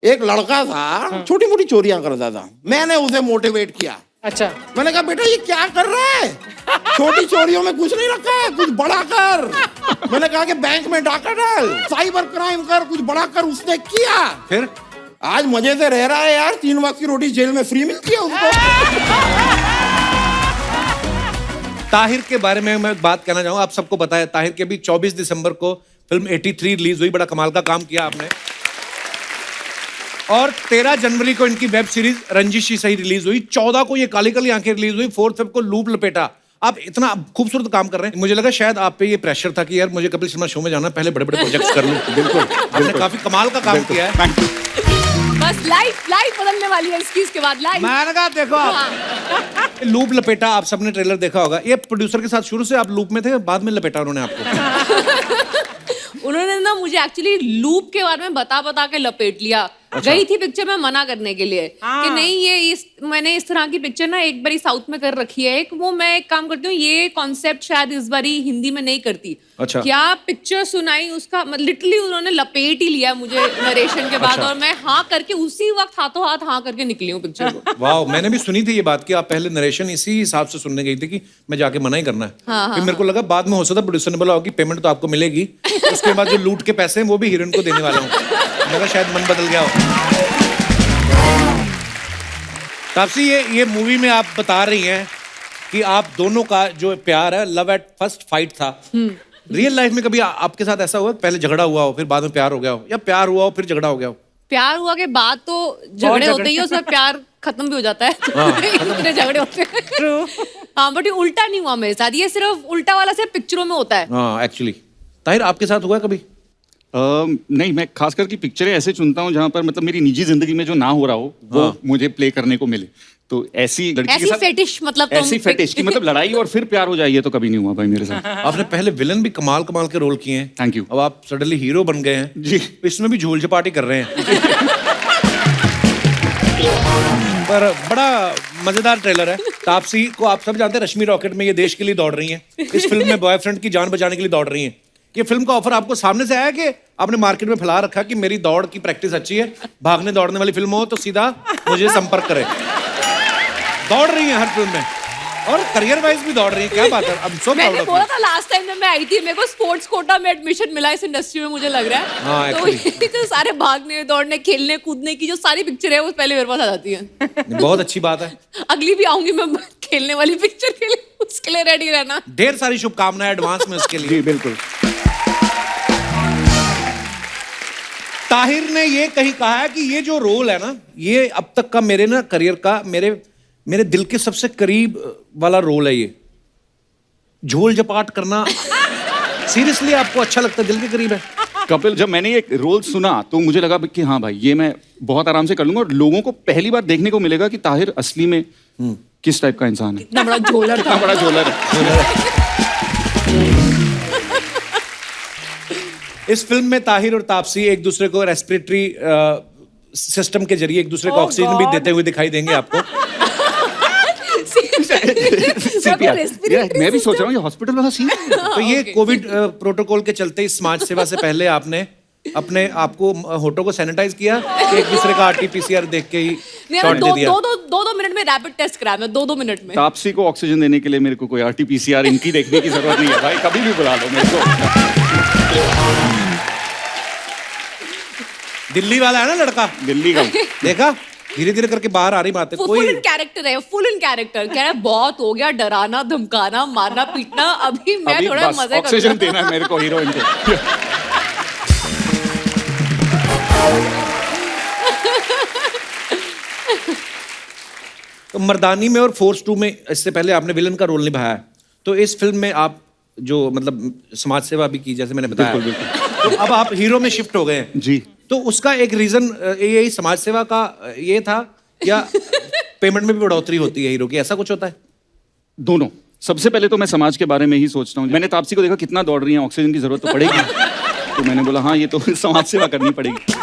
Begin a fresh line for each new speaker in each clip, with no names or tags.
एक लड़का था, छोटी मोटी चोरियां करता था। मैंने उसे मोटिवेट किया।
अच्छा,
मैंने कहा बेटा ये क्या कर रहा है, छोटी चोरियों में कुछ नहीं रखा है, कुछ बड़ा कर। मैंने कहा कि बैंक में डाका डाल, साइबर क्राइम कर, कुछ बड़ा कर। उसने किया,
फिर
आज मजे से रह रहा है यार। 3 वक्त की रोटी जेल में फ्री मिलती है उसको।
ताहिर के बारे में मैं एक बात कहना चाहूंगा। आप सबको पता है ताहिर के भी 24 दिसंबर को फिल्म 83 रिलीज हुई। बड़ा कमाल का काम किया आपने। और 13 जनवरी को इनकी वेब सीरीज रंजिशी सही रिलीज हुई। 14 को ये काली काली आंखें रिलीज हुई। 4 फेब को लूप लपेटा। आप इतना खूबसूरत काम कर रहे हैं। मुझे लगा शायद आप पे ये प्रेशर था कि यार मुझे कपिल शर्मा शो में जाना, पहले बड़े बड़े प्रोजेक्ट्स कर लूं। बिल्कुल, आपने काफी कमाल का काम किया है।
बस लाइफ बदलने वाली है इसकी, इसके बाद लाइफ।
मैंने कहा देखो आप लूप लपेटा, आप सबने ट्रेलर देखा होगा। ये प्रोड्यूसर के साथ शुरू से आप लूप में थे, बाद में लपेटा उन्होंने आपको।
उन्होंने ना मुझे एक्चुअली लूप के बारे में बता के लपेट लिया।
अच्छा।
गई थी पिक्चर में मना करने के लिए कि नहीं ये मैंने इस तरह की पिक्चर ना एक बारी साउथ में कर रखी है। वो मैं एक काम करती हूँ, ये कॉन्सेप्ट शायद इस बारी हिंदी में नहीं करती।
अच्छा।
क्या पिक्चर सुनाई उसका, लिटरली उन्होंने लपेट ही लिया मुझे नरेशन के बाद।
अच्छा।
और मैं हाँ करके उसी वक्त हाथों हाथ हाँ करके निकली हूँ पिक्चर को।
वाह, मैंने भी सुनी थी ये बात कि आप पहले नरेशन इसी हिसाब से सुनने गई थी कि मैं जाके मना ही करना है। फिर मेरे को लगा बाद में हो सकता प्रोड्यूसर ने बोला होगा कि पेमेंट तो आपको मिलेगी, उसके बाद जो लूट के पैसे हैं वो भी हीरोइन को देने वाला हूँ। मेरा शायद मन बदल गया हो। तापसी, ये मूवी में आप बता रही हैं कि आप दोनों का जो प्यार है लव एट फर्स्ट फाइट था। रियल लाइफ में कभी आपके साथ ऐसा हुआ पहले झगड़ा हुआ हो फिर बाद में प्यार हो गया हो, या प्यार हुआ हो फिर झगड़ा हो गया हो?
प्यार हुआ के बाद तो झगड़े होते ही है, उसमें प्यार खत्म भी हो जाता है। इतने झगड़े होते हैं। हाँ, बट ये उल्टा नहीं हुआ मेरे साथ। ये सिर्फ उल्टा वाला सिर्फ पिक्चरों में होता है।
हाँ, एक्चुअली ताहिर आपके साथ हुआ है कभी?
नहीं, मैं खास करके पिक्चरें ऐसे चुनता हूँ जहाँ पर मतलब मेरी निजी जिंदगी में जो ना हो रहा हो वो मुझे प्ले करने को मिले। तो ऐसी लड़की के साथ
फेटिश, मतलब
ऐसी फेटिश की मतलब लड़ाई और फिर प्यार हो जाए, ये तो कभी नहीं हुआ भाई मेरे साथ।
आपने पहले विलन भी कमाल कमाल के रोल किए हैं।
Thank you.
अब आप सडनली हीरो बन गए हैं
जी।
इसमें भी झोल झपाटी कर रहे हैं। पर बड़ा मजेदार ट्रेलर है। तापसी को आप सब जानते हैं, रश्मि रॉकेट में ये देश के लिए दौड़ रही हैं। इस फिल्म में बॉयफ्रेंड की जान बचाने के लिए दौड़ रही हैं। ये फिल्म का ऑफर आपको सामने से आया कि आपने मार्केट में फैला रखा कि मेरी दौड़ की प्रैक्टिस अच्छी है, भागने दौड़ने वाली फिल्म हो तो सीधा मुझे संपर्क करें? दौड़ रही है हर फिल्म में और करियर वाइज भी दौड़ रही है। क्या बात है। अब सो
मैंने बोला था लास्ट टाइम जब मैं आई थी, मेरे को स्पोर्ट्स कोटा में एडमिशन मिला इस इंडस्ट्री में, मुझे लग रहा है।
हाँ,
तो ये तो सारे भागने दौड़ने खेलने कूदने की जो सारी पिक्चर है वो पहले मेरे पास आ जाती है।
बहुत अच्छी बात है।
अगली भी आऊंगी मैं खेलने वाली पिक्चर के लिए, उसके लिए रेडी रहना।
ढेर सारी शुभकामनाएं एडवांस में उसके लिए।
जी बिल्कुल।
ताहिर ने ये कहीं कहा है कि ये जो रोल है ना, ये अब तक का मेरे ना करियर का मेरे दिल के सबसे करीब वाला रोल है। ये झोल झपाट करना सीरियसली आपको अच्छा लगता है, दिल के करीब है?
कपिल, जब मैंने ये रोल सुना तो मुझे लगा कि हाँ भाई ये मैं बहुत आराम से कर लूंगा और लोगों को पहली बार देखने को मिलेगा कि ताहिर असली में किस टाइप का इंसान है।
इतना बड़ा झोलर
इतना बड़ा झोलर है।
इस फिल्म में ताहिर और तापसी एक दूसरे को रेस्पिरेटरी सिस्टम के जरिए एक दूसरे को ऑक्सीजन भी देते हुए दिखाई देंगे आपको।
CPR। मैं भी सोच रहा हूँ ये हॉस्पिटल वाला सीन।
तो ये कोविड प्रोटोकॉल के चलते इस समाज सेवा से पहले आपने अपने आपको होठों को सैनिटाइज किया, एक दूसरे का RT-PCR देख के ही शॉट दे दिया?
दो मिनट में रैपिड टेस्ट कराया मैं, दो मिनट में।
तापसी को ऑक्सीजन देने के लिए मेरे को कोई RT-PCR इनकी देखने की जरूरत नहीं है भाई, कभी भी बुला लो मेरे को।
दिल्ली वाला है ना लड़का,
दिल्ली का
देखा धीरे धीरे करके बाहर आ रही बात है।
फुल इन कैरेक्टर है, फुल इन कैरेक्टर। कह रहा है बहुत हो गया डराना धमकाना मारना पीटना, अभी मैं
अभी
थोड़ा
बस
मजे कर
ऑक्सीजन देना है मेरे को हीरोइन को।
तो मर्दानी में और फोर्स 2 में इससे पहले आपने विलन का रोल निभाया है, तो इस फिल्म में आप जो मतलब समाज सेवा भी की जैसे मैंने बताया।
बिल्कुल।
तो अब आप हीरो में शिफ्ट हो गए हैं
जी।
तो उसका एक रीजन यही समाज सेवा का ये था या पेमेंट में भी बढ़ोतरी होती है हीरो की, ऐसा कुछ होता है?
दोनों। सबसे पहले तो मैं समाज के बारे में ही सोचता हूँ। मैंने तापसी को देखा कितना दौड़ रही है, ऑक्सीजन की जरूरत तो पड़ेगी। तो मैंने बोला हाँ ये तो समाज सेवा करनी पड़ेगी।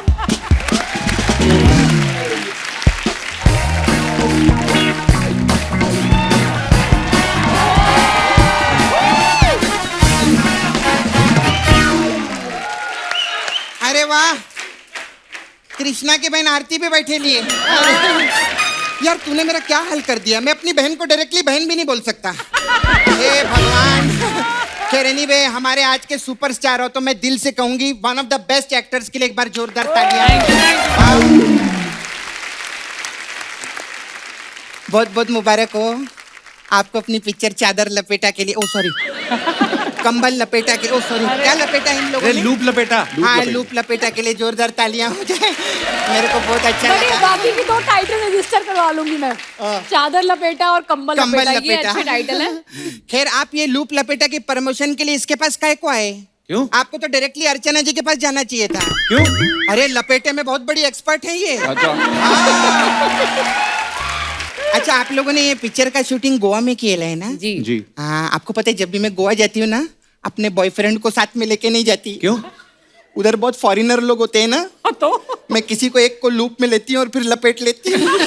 अरे वाह,
कृष्णा की बहन आरती पे बैठे लिए। यार तूने मेरा क्या हाल कर दिया, मैं अपनी बहन को डायरेक्टली बहन भी नहीं बोल सकता। हे भगवान। खैर एनीवे, हमारे आज के सुपरस्टार हो तो मैं दिल से कहूंगी one of the best actors के लिए एक बार जोरदार तालियां। बहुत बहुत मुबारक हो आपको अपनी पिक्चर चादर लपेटा के लिए, ओ सॉरी कंबल लपेटा के, ओ सॉरी क्या लपेटा इन लोगों ने?
लूप लपेटा।
हाँ लूप लपेटा के लिए जोरदार तालियां हो जाए। मेरे को बहुत अच्छा
बट ये
लगा।
बाकी की 2 टाइटल रजिस्टर करवा लूंगी मैं, चादर लपेटा और कंबल लपेटा, ये अच्छे टाइटल है।
खैर आप ये लूप लपेटा के प्रमोशन के लिए इसके पास काय को आए?
क्यों?
आपको तो डायरेक्टली अर्चना जी के पास जाना चाहिए था।
क्यों?
अरे लपेटे में बहुत बड़ी एक्सपर्ट है ये।
अच्छा
अच्छा आप लोगों ने ये पिक्चर का शूटिंग गोवा में किया है ना?
जी
जी।
हाँ आपको पता है जब भी मैं गोवा जाती हूँ ना, अपने बॉयफ्रेंड को साथ में लेके नहीं जाती।
क्यों?
उधर बहुत फॉरेनर लोग होते हैं ना,
तो
मैं किसी को एक को लूप में लेती हूँ और फिर लपेट लेती हूँ।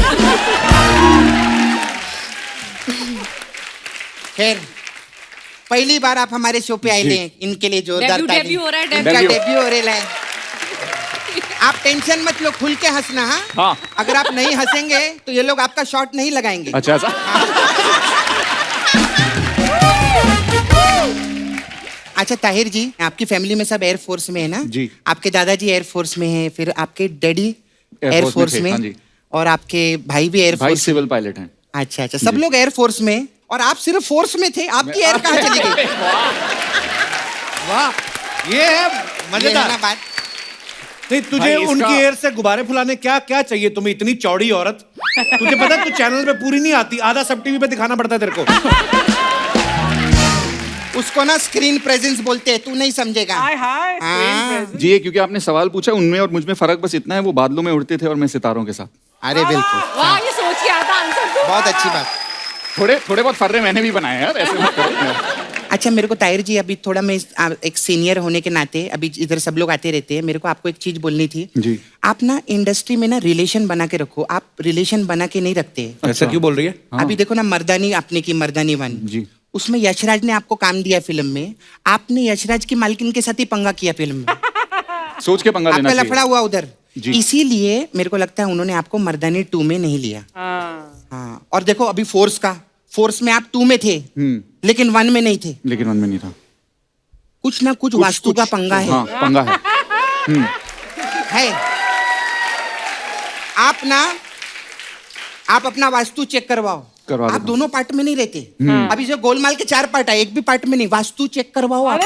खैर पहली बार आप हमारे शो पे आए ले, इनके लिए जोरदार ताली।
डेब्यू हो रहा है,
इनका
डेब्यू।
डेब्यू हो रहा है। आप टेंशन मत लो, खुल के हंसना। हाँ
हाँ।
अगर आप नहीं हंसेंगे तो ये लोग आपका शॉट नहीं लगाएंगे।
अच्छा ऐसा।
अच्छा ताहिर जी, आपकी फैमिली में सब एयरफोर्स में है ना?
जी।
आपके दादाजी एयरफोर्स में हैं, फिर आपके डैडी एयरफोर्स
थे,
में,
हाँ जी।
और आपके भाई भी
भाई
एयरफोर्स।
सिविल पायलट हैं।
अच्छा अच्छा, सब लोग एयरफोर्स में, और आप सिर्फ फोर्स में थे, आपकी एयर कहाँ चली गई?
वाह, ये है
ये है
मजेदार।
ना बात।
नहीं तुझे
भाई, इसका-
उनकी एयर से गुब्बारे फुलाने क्या क्या चाहिए तुम्हें, इतनी चौड़ी औरत। तुझे पता है तू चैनल पे पूरी नहीं आती, आधा सब टीवी पे दिखाना पड़ता है तेरे को।
उसको ना स्क्रीन प्रेजेंस बोलते हैं, तू नहीं समझेगा। हाँ।
जी ये क्योंकि आपने सवाल पूछा, उनमें और मुझ में फर्क बस इतना है, वो बादलों में उड़ते थे और मैं सितारों के साथ।
अरे बिल्कुल,
वाह, ये सोच के आता आंसर तो।
बहुत अच्छी बात।
थोड़े बहुत फर्रे मैंने भी बनाए यार, ऐसे मत करो।
अच्छा मेरे को ताहिर जी, अभी थोड़ा मैं एक सीनियर होने के नाते, अभी इधर सब लोग आते रहते हैं, मेरे को आपको एक चीज बोलनी थी।
जी।
आप ना इंडस्ट्री में ना रिलेशन बना के रखो, आप रिलेशन बना के नहीं रखते।
ऐसा क्यों बोल रही है?
हाँ।
अभी देखो ना मर्दानी, आपने की मर्दानी 1
जी।
उसमें यशराज ने आपको काम दिया फिल्म में, आपने यशराज की मालकिन के साथ ही पंगा किया फिल्म में।
सोच के पंगा लेना
आपका लफड़ा
चाहिए।
हुआ उधर,
जी।
इसीलिए मेरे को लगता है उन्होंने आपको मर्दानी 2 में नहीं लिया। हाँ और देखो अभी फोर्स में आप 2 में थे, लेकिन 1 में नहीं थे।
लेकिन मन में नहीं था।
कुछ ना कुछ वास्तु का पंगा है।
हाँ पंगा है।
है। आप अपना वास्तु चेक करवाओ।
करवा
आप
देता
दोनों पार्ट में नहीं रहते। अभी जो गोलमाल के 4 पार्ट है, एक भी पार्ट में नहीं, वास्तु चेक करवाओ आप।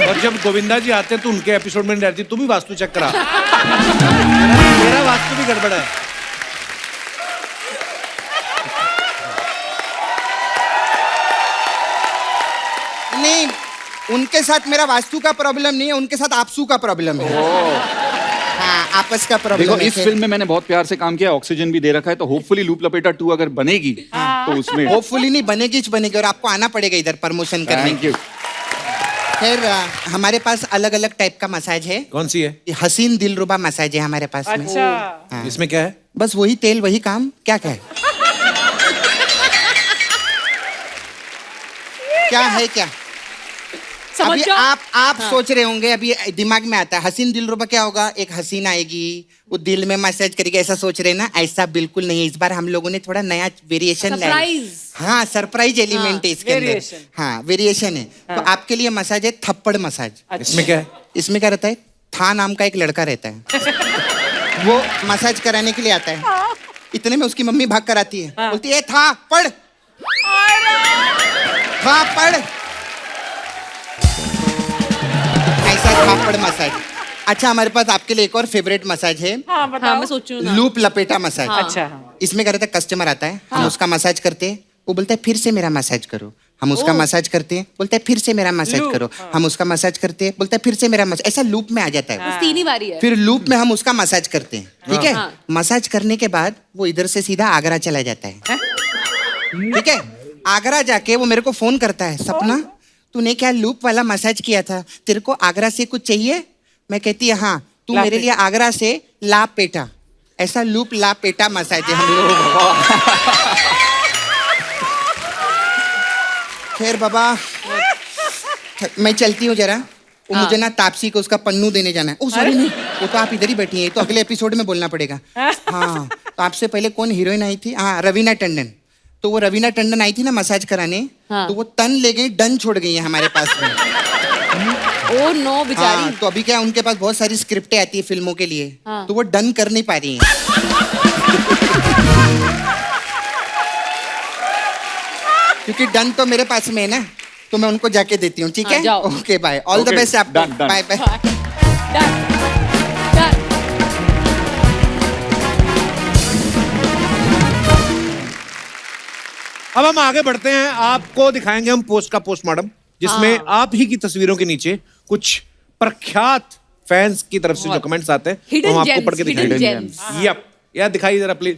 और जब गोविंदा जी आते हैं तो उनके एपिसोड में नहीं रहती, तू भी वास्तु चेक करा। मेरा वास्तु भी गड़बड़ है।
नहीं, उनके साथ मेरा वास्तु का प्रॉब्लम नहीं है, उनके साथ आपसू का प्रॉब्लम है। हाँ आपस का प्रॉब्लम
देखो
है।
इस फिल्म में मैंने बहुत प्यार से काम किया, ऑक्सीजन भी दे रखा है, तो होपफुली लूप लपेटा 2 अगर बनेगी तो उसमें।
होपफुली नहीं बनेगी, और आपको आना पड़ेगा इधर प्रमोशन करने।
Thank you.
खैर हमारे पास अलग अलग टाइप का मसाज है।
कौन सी है?
ये हसीन दिलरुबा मसाज है हमारे पास में। हाँ।
इसमें क्या है?
बस वही तेल वही काम, क्या क्या है? क्या है क्या?
समझ
अभी
जाओ।
आप सोच रहे होंगे, अभी दिमाग में आता है हसीन दिलरुबा क्या होगा, एक हसीन आएगी वो दिल में मसाज करेगी, ऐसा सोच रहे हैं ना? ऐसा बिल्कुल नहीं है। इस बार हम लोगों ने थोड़ा नया वेरिएशन लाया।
सरप्राइज।
हाँ सरप्राइज एलिमेंट है इसके अंदर। हाँ वेरिएशन है। तो आपके लिए मसाज है थप्पड़ मसाज।
इसमें क्या है?
इसमें क्या रहता है, था नाम का एक लड़का रहता है, वो मसाज कराने के लिए आता है। इतने में उसकी मम्मी भाग कर आती है, बोलती है था पढ़, था पढ़। ऐसा थापड़ मसाज। अच्छा हमारे पास आपके लिए एक और फेवरेट मसाज है,
हाँ मैं सोच रही हूँ ना।
लूप लपेटा मसाज।
अच्छा।
इसमें क्या रहता है, कस्टमर आता है, हम उसका मसाज करते हैं, वो बोलता है फिर से मेरा मसाज करो, हम उसका मसाज करते हैं, बोलता है फिर से मेरा मसाज करो, हम उसका मसाज करते हैं, बोलता है फिर से मेरा मसाज, ऐसा लूप में आ जाता है।
बस 3 ही बारी है।
फिर लूप में हम उसका मसाज करते हैं, ठीक है?
हाँ।
मसाज करने के बाद वो इधर से सीधा आगरा चला जाता है, ठीक है? आगरा जाके वो मेरे को फोन करता है, सपना तूने क्या लूप वाला मसाज किया था, तेरे को आगरा से कुछ चाहिए? मैं कहती है हाँ, तू मेरे लिए आगरा से ला पेटा, ऐसा लूप ला पेटा मसाज है हम लोग। खैर बाबा मैं चलती हूँ जरा, वो मुझे ना तापसी को उसका पन्नू देने जाना है। ओ सॉरी नहीं, वो तो आप इधर ही बैठी हैं, तो अगले एपिसोड में बोलना पड़ेगा। हाँ, तो आपसे पहले कौन हीरोइन आई थी? हाँ, रवीना टंडन। तो वो रवीना टंडन आई थी ना मसाज कराने,
हाँ।
तो वो तन ले गई, डन छोड़ गई है हमारे पास में।
ओ नो बेचारी।
हाँ, तो अभी क्या उनके पास बहुत सारी स्क्रिप्टें आती है फिल्मों के लिए,
हाँ।
तो वो डन कर नहीं पा रही हैं। क्योंकि डन तो मेरे पास में है ना, तो मैं उनको जाके देती हूँ, ठीक
हाँ,
है?
जाओ।
Okay bye, all the
Okay,
best आपको,
done, done.
Bye bye.
Done done.
अब हम आगे बढ़ते हैं, आपको दिखाएंगे हम पोस्ट का पोस्टमार्टम, जिसमें आप ही की तस्वीरों के नीचे कुछ प्रख्यात फैंस की तरफ से जो कमेंट्स आते हैं
Hidden
वो हम आपको
gems,
पढ़ के
hidden
दिखाएंगे।
gems.
यप, यार दिखाइए जरा प्लीज।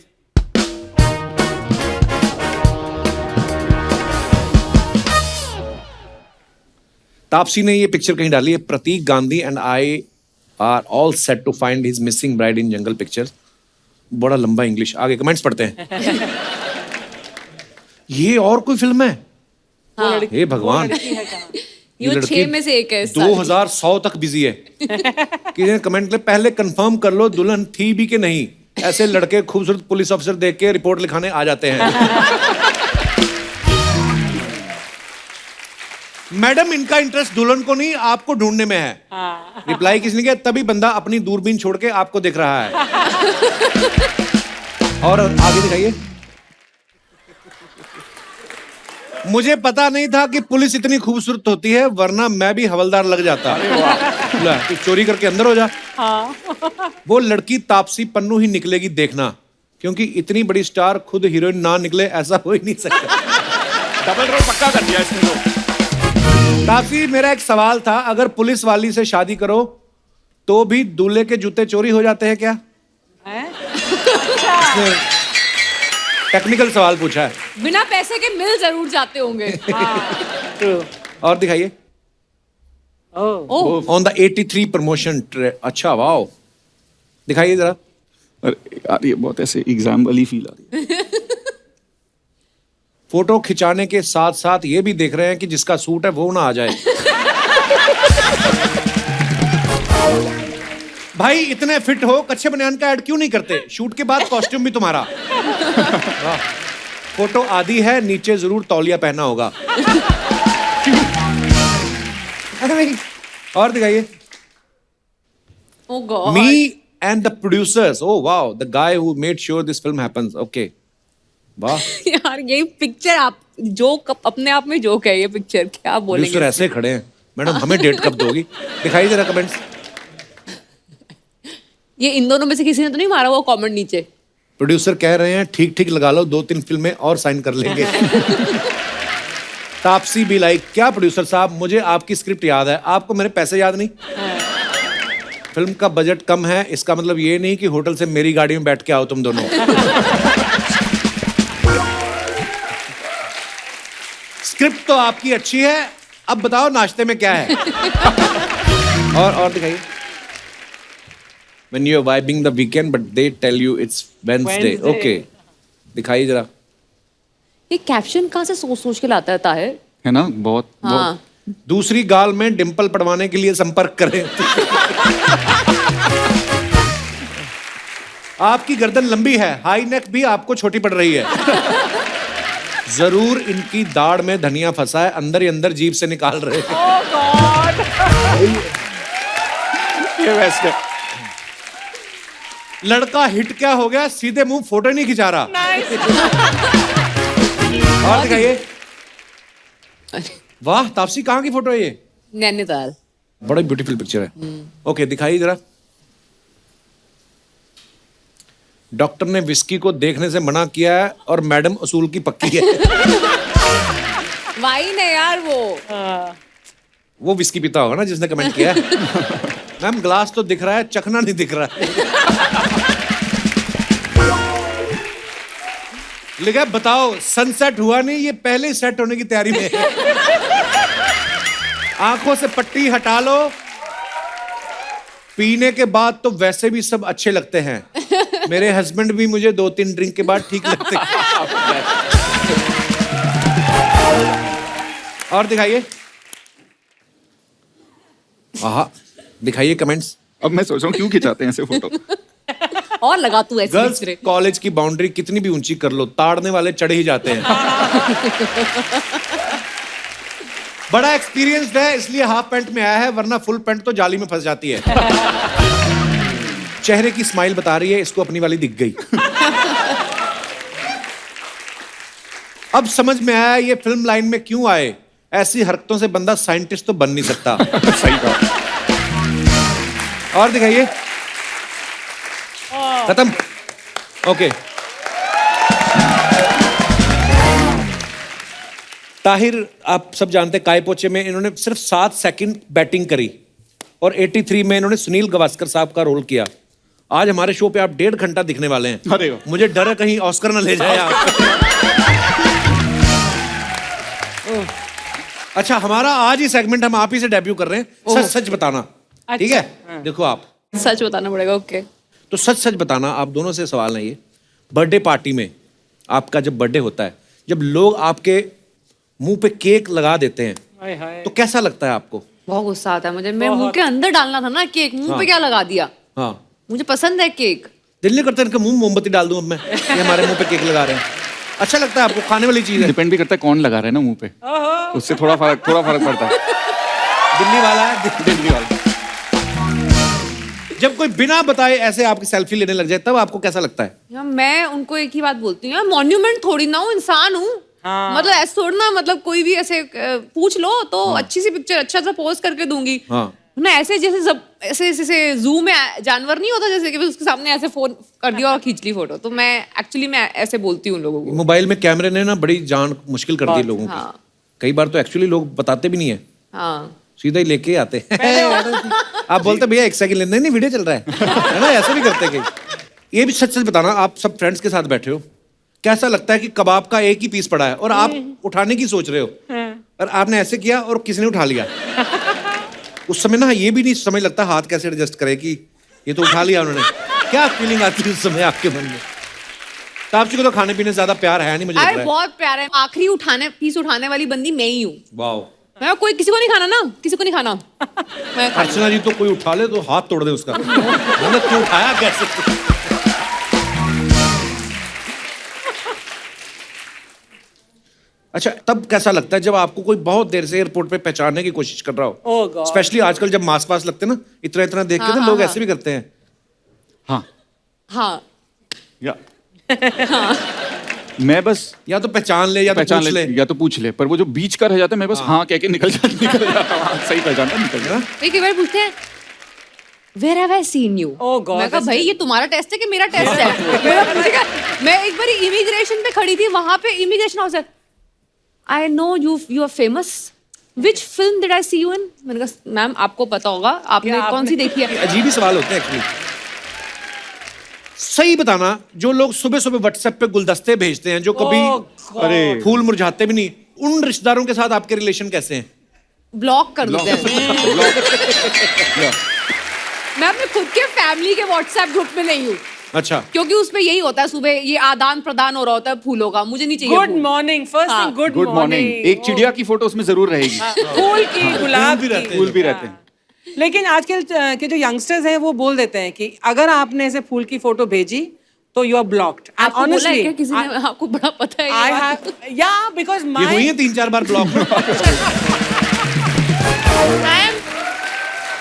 तापसी ने ये पिक्चर कहीं डाली है, Prateek Gandhi and I are all set to find his missing bride in jungle pictures. बड़ा लंबा इंग्लिश, आगे कमेंट्स पढ़ते हैं। ये और कोई फिल्म है?
हाँ।
हे भगवान,
ये
लड़की
6 में से एक है इस साल।
2100 तक बिजी है। किसी ने कमेंट किया, पहले कंफर्म कर लो दुल्हन थी भी कि नहीं। ऐसे लड़के खूबसूरत पुलिस अफसर देख के रिपोर्ट लिखाने आ जाते हैं। मैडम, इनका इंटरेस्ट दुल्हन को नहीं आपको ढूंढने में है। रिप्लाई किसी ने किया, तभी बंदा अपनी दूरबीन छोड़ के आपको देख रहा है। और आगे दिखाइए। मुझे पता नहीं था कि पुलिस इतनी खूबसूरत होती है, वरना मैं भी हवलदार लग जाता। ला, तू चोरी करके अंदर हो जा। वो लड़की तापसी पन्नू ही निकलेगी देखना, क्योंकि इतनी बड़ी स्टार खुद हीरोइन ना निकले ऐसा हो ही नहीं सकता।
डबल रोल पक्का कर दिया इसने तो।
तापसी, मेरा एक सवाल था, अगर पुलिस वाली से शादी करो तो भी दूल्हे के जूते चोरी हो जाते हैं क्या? टेक्निकल सवाल पूछा है।
बिना पैसे के मिल जरूर जाते होंगे।
और दिखाइए।
ओह,
ऑन द 83 प्रमोशन। अच्छा, वाओ, दिखाइए जरा।
अरे यार, ये बहुत ऐसे एग्जाम वाली फील आ रही है।
फोटो खिंचाने के साथ साथ ये भी देख रहे हैं कि जिसका सूट है वो ना आ जाए। भाई, इतने फिट हो, कच्चे बनियान का ऐड क्यों नहीं करते? शूट के बाद कॉस्ट्यूम भी तुम्हारा। वाह। फोटो आधी है, नीचे जरूर तौलिया पहना होगा। और दिखाइए।
Oh God.
Me and the producers, oh wow, the guy who made sure this film happens. Okay, वाह।
यार ये पिक्चर आप जोक अपने आप में जोक है। ये पिक्चर क्या बोलेंगे?
प्रोड्यूसर ऐसे खड़े हैं, मैडम हमें डेट कब दोगी? दिखाइए जरा कमेंट्स।
ये इन दोनों में से किसी ने तो नहीं मारा वो कमेंट नीचे?
प्रोड्यूसर कह रहे हैं ठीक ठीक लगा लो, 2-3 फिल्में और साइन कर लेंगे। तापसी भी लाइक, क्या प्रोड्यूसर साहब, मुझे आपकी स्क्रिप्ट याद है, आपको मेरे पैसे याद नहीं? फिल्म का बजट कम है, इसका मतलब ये नहीं कि होटल से मेरी गाड़ी में बैठ के आओ तुम दोनों। स्क्रिप्ट तो आपकी अच्छी है, अब बताओ नाश्ते में क्या है? और दिखाइए। When you're vibing the weekend, but they tell you it's Wednesday. Okay. दिखाइए जरा।
ये कैप्शन कहाँ से सोच सोच के लाता है ताहिर?
है ना, बहुत बहुत।
हाँ।
दूसरी गाल में डिंपल पड़वाने के लिए संपर्क करें। आपकी गर्दन लंबी है, हाई नेक भी आपको छोटी पड़ रही है। जरूर इनकी दाढ़ में धनिया फंसा है, अंदर ही अंदर जीभ से निकाल रहे हैं।
ये बेस्ट है।
लड़का हिट क्या हो गया, सीधे मुंह फोटो नहीं खिंचा रहा। और दिखाइए। वाह, तापसी कहाँ की फोटो है ये?
नैनीताल।
बड़ा ब्यूटीफुल पिक्चर है। ओके, दिखाइए जरा। डॉक्टर ने विस्की को देखने से मना किया है और मैडम असूल की पक्की है।
वाइन है यार वो।
वो विस्की पीता होगा ना जिसने कमेंट किया है। मैम, ग्लास तो दिख रहा है, चखना नहीं दिख रहा है। लिखा है, बताओ सनसेट हुआ नहीं, ये पहले ही सेट होने की तैयारी में है। आंखों से पट्टी हटा लो, पीने के बाद तो वैसे भी सब अच्छे लगते हैं। मेरे हस्बैंड भी मुझे 2-3 ड्रिंक के बाद ठीक लगते हैं। और दिखाइए। आहा, दिखाइए कमेंट्स।
अब मैं सोच रहा हूँ क्यों खिंचाते हैं ऐसे फोटो।
और लगा तू ऐसे
गर्ल्स
दूसरे।
कॉलेज की बाउंड्री कितनी भी ऊंची कर लो, ताड़ने वाले चढ़ ही जाते हैं। बड़ा एक्सपीरियंस्ड है इसलिए हाफ पैंट में आया है, वरना फुल पैंट तो जाली में फंस जाती है। चेहरे की स्माइल बता रही है इसको अपनी वाली दिख गई। अब समझ में आया ये फिल्म लाइन में क्यों आए। ऐसी हरकतों से बंदा साइंटिस्ट तो बन नहीं सकता।
सही बात।
और दिखाइए। खत्म। ओके। ताहिर आप सब जानते हैं काय पोचे में इन्होंने सिर्फ 7 सेकंड बैटिंग करी और 83 में इन्होंने सुनील गावस्कर साहब का रोल किया। आज हमारे शो पे आप 1.5 घंटा दिखने वाले हैं।
अरे वाह।
मुझे डर है कहीं ऑस्कर ना ले जाए आप। अच्छा, हमारा आज ही सेगमेंट हम आप ही से डेब्यू कर रहे हैं। सच सच बताना, ठीक है? देखो आप
सच बताना पड़ेगा। ओके।
तो सच सच बताना, आप दोनों से सवाल है ये। बर्थडे पार्टी में आपका जब बर्थडे होता है, जब लोग आपके मुंह पे केक लगा देते हैं तो कैसा लगता है आपको?
बहुत गुस्सा आता है मुझे। मैं मुंह के अंदर डालना था ना केक, मुंह पे क्या लगा दिया।
हाँ,
मुझे पसंद है केक।
दिल नहीं करता इनके मुंह में मोमबत्ती डाल दूं अब मैं, ये हमारे मुंह पे केक लगा रहे हैं। अच्छा लगता है आपको? खाने वाली चीज है।
डिपेंड भी करता है कौन लगा रहा है ना मुंह पे, उससे थोड़ा फर्क पड़ता है।
दिल्ली वाला है,
दिल्ली वाला।
जब कोई बिना बताए ऐसे आपकी सेल्फी लेने लग जाए तब आपको कैसा लगता है?
यार मैं उनको एक ही बात बोलती हूँ, मॉन्यूमेंट थोड़ी ना हूँ, इंसान हूँ। मतलब ऐसे थोड़ा ना, मतलब कोई भी ऐसे पूछ लो तो अच्छी सी पिक्चर अच्छा सा पोस्ट करके दूंगी ना। ऐसे जैसे ऐसे जू में जानवर नहीं होता, जैसे कि उसके सामने ऐसे फोन कर दिया और खींच ली फोटो। तो मैं एक्चुअली मैं ऐसे बोलती हूँ लोगों को।
मोबाइल में कैमरे ने ना बड़ी जान मुश्किल कर दी लोगों की। कई बार तो एक्चुअली लोग बताते भी नहीं है,
हाँ
सीधा ही लेके आते हैं। आप बोलते भैया 1 सेकंड लेने, नहीं वीडियो चल रहा है ना, ऐसे भी करते हैं कई। ये भी सच सच बताना, आप सब फ्रेंड्स के साथ बैठे हो, कैसा लगता है कि कबाब का एक ही पीस पड़ा है और आप उठाने की सोच रहे हो और आपने ऐसे किया और किसी ने उठा लिया। उस समय ना ये भी नहीं समझ लगता हाथ कैसे एडजस्ट करे कि ये तो उठा लिया उन्होंने। क्या फीलिंग आती है उस समय आपके मन में? तापसी को तो खाने पीने से ज्यादा प्यार है नहीं, मुझे लग रहा है।
बहुत प्यार है। आखिरी पीस उठाने वाली बंदी मैं ही हूँ।
वाओ।
मैं कोई किसी को नहीं खाना ना, किसी को नहीं खाना। मैं
अर्चना जी तो कोई उठा ले तो हाथ तोड़ दे उसका। मैंने क्यों उठाया कैसे? अच्छा, तब कैसा लगता है जब आपको कोई बहुत देर से एयरपोर्ट पे पहचानने की कोशिश कर रहा हो? स्पेशली आजकल जब मास्क वास्क लगते हैं ना, इतना इतना देख के ना लोग ऐसे भी करते हैं।
हाँ
हाँ
या मैं बस
या तो पहचान ले या तो पूछ ले।
या तो पूछ ले, पर वो जो बीच का रह जाता है मैं बस हाँ कह के निकल जाता हूँ। सही पहचानता निकल जाता।
कई बार पूछते हैं Where have I seen you? मैं कहा भाई ये तुम्हारा टेस्ट है कि मेरा टेस्ट है? मैं एक बार इमिग्रेशन पे खड़ी थी, वहां पे immigration officer, I know you are famous. Which film did I see you in? मैंने कहा मैम आपको पता होगा, आपने कौन सी देखी है?
अजीब ही सवाल होते हैं एक्चुअली। सही बताना, जो लोग सुबह सुबह व्हाट्सएप पे गुलदस्ते भेजते हैं जो कभी अरे फूल मुरझाते भी नहीं, उन रिश्तेदारों के साथ आपके रिलेशन कैसे हैं?
ब्लॉक कर देते हैं। मैं अपने खुद के फैमिली के व्हाट्सएप ग्रुप में नहीं हूँ।
अच्छा।
क्योंकि उसमें यही होता है, सुबह ये आदान प्रदान हो रहा होता है फूलों का, मुझे नहीं चाहिए।
Good morning first thing, good morning.
एक चिड़िया की फोटो उसमें जरूर रहेगी।
फूल की, गुलाब की,
फूल भी रहते हैं।
लेकिन आजकल के जो यंगस्टर्स हैं वो बोल देते हैं कि अगर आपने ऐसे फूल की फोटो भेजी तो यू आर ब्लॉक्ड।
आपको बोला है क्या किसी ने? आपको बड़ा पता है
आई हैव या बिकॉज़
ये
माय
हुई है 3-4 बार ब्लॉक।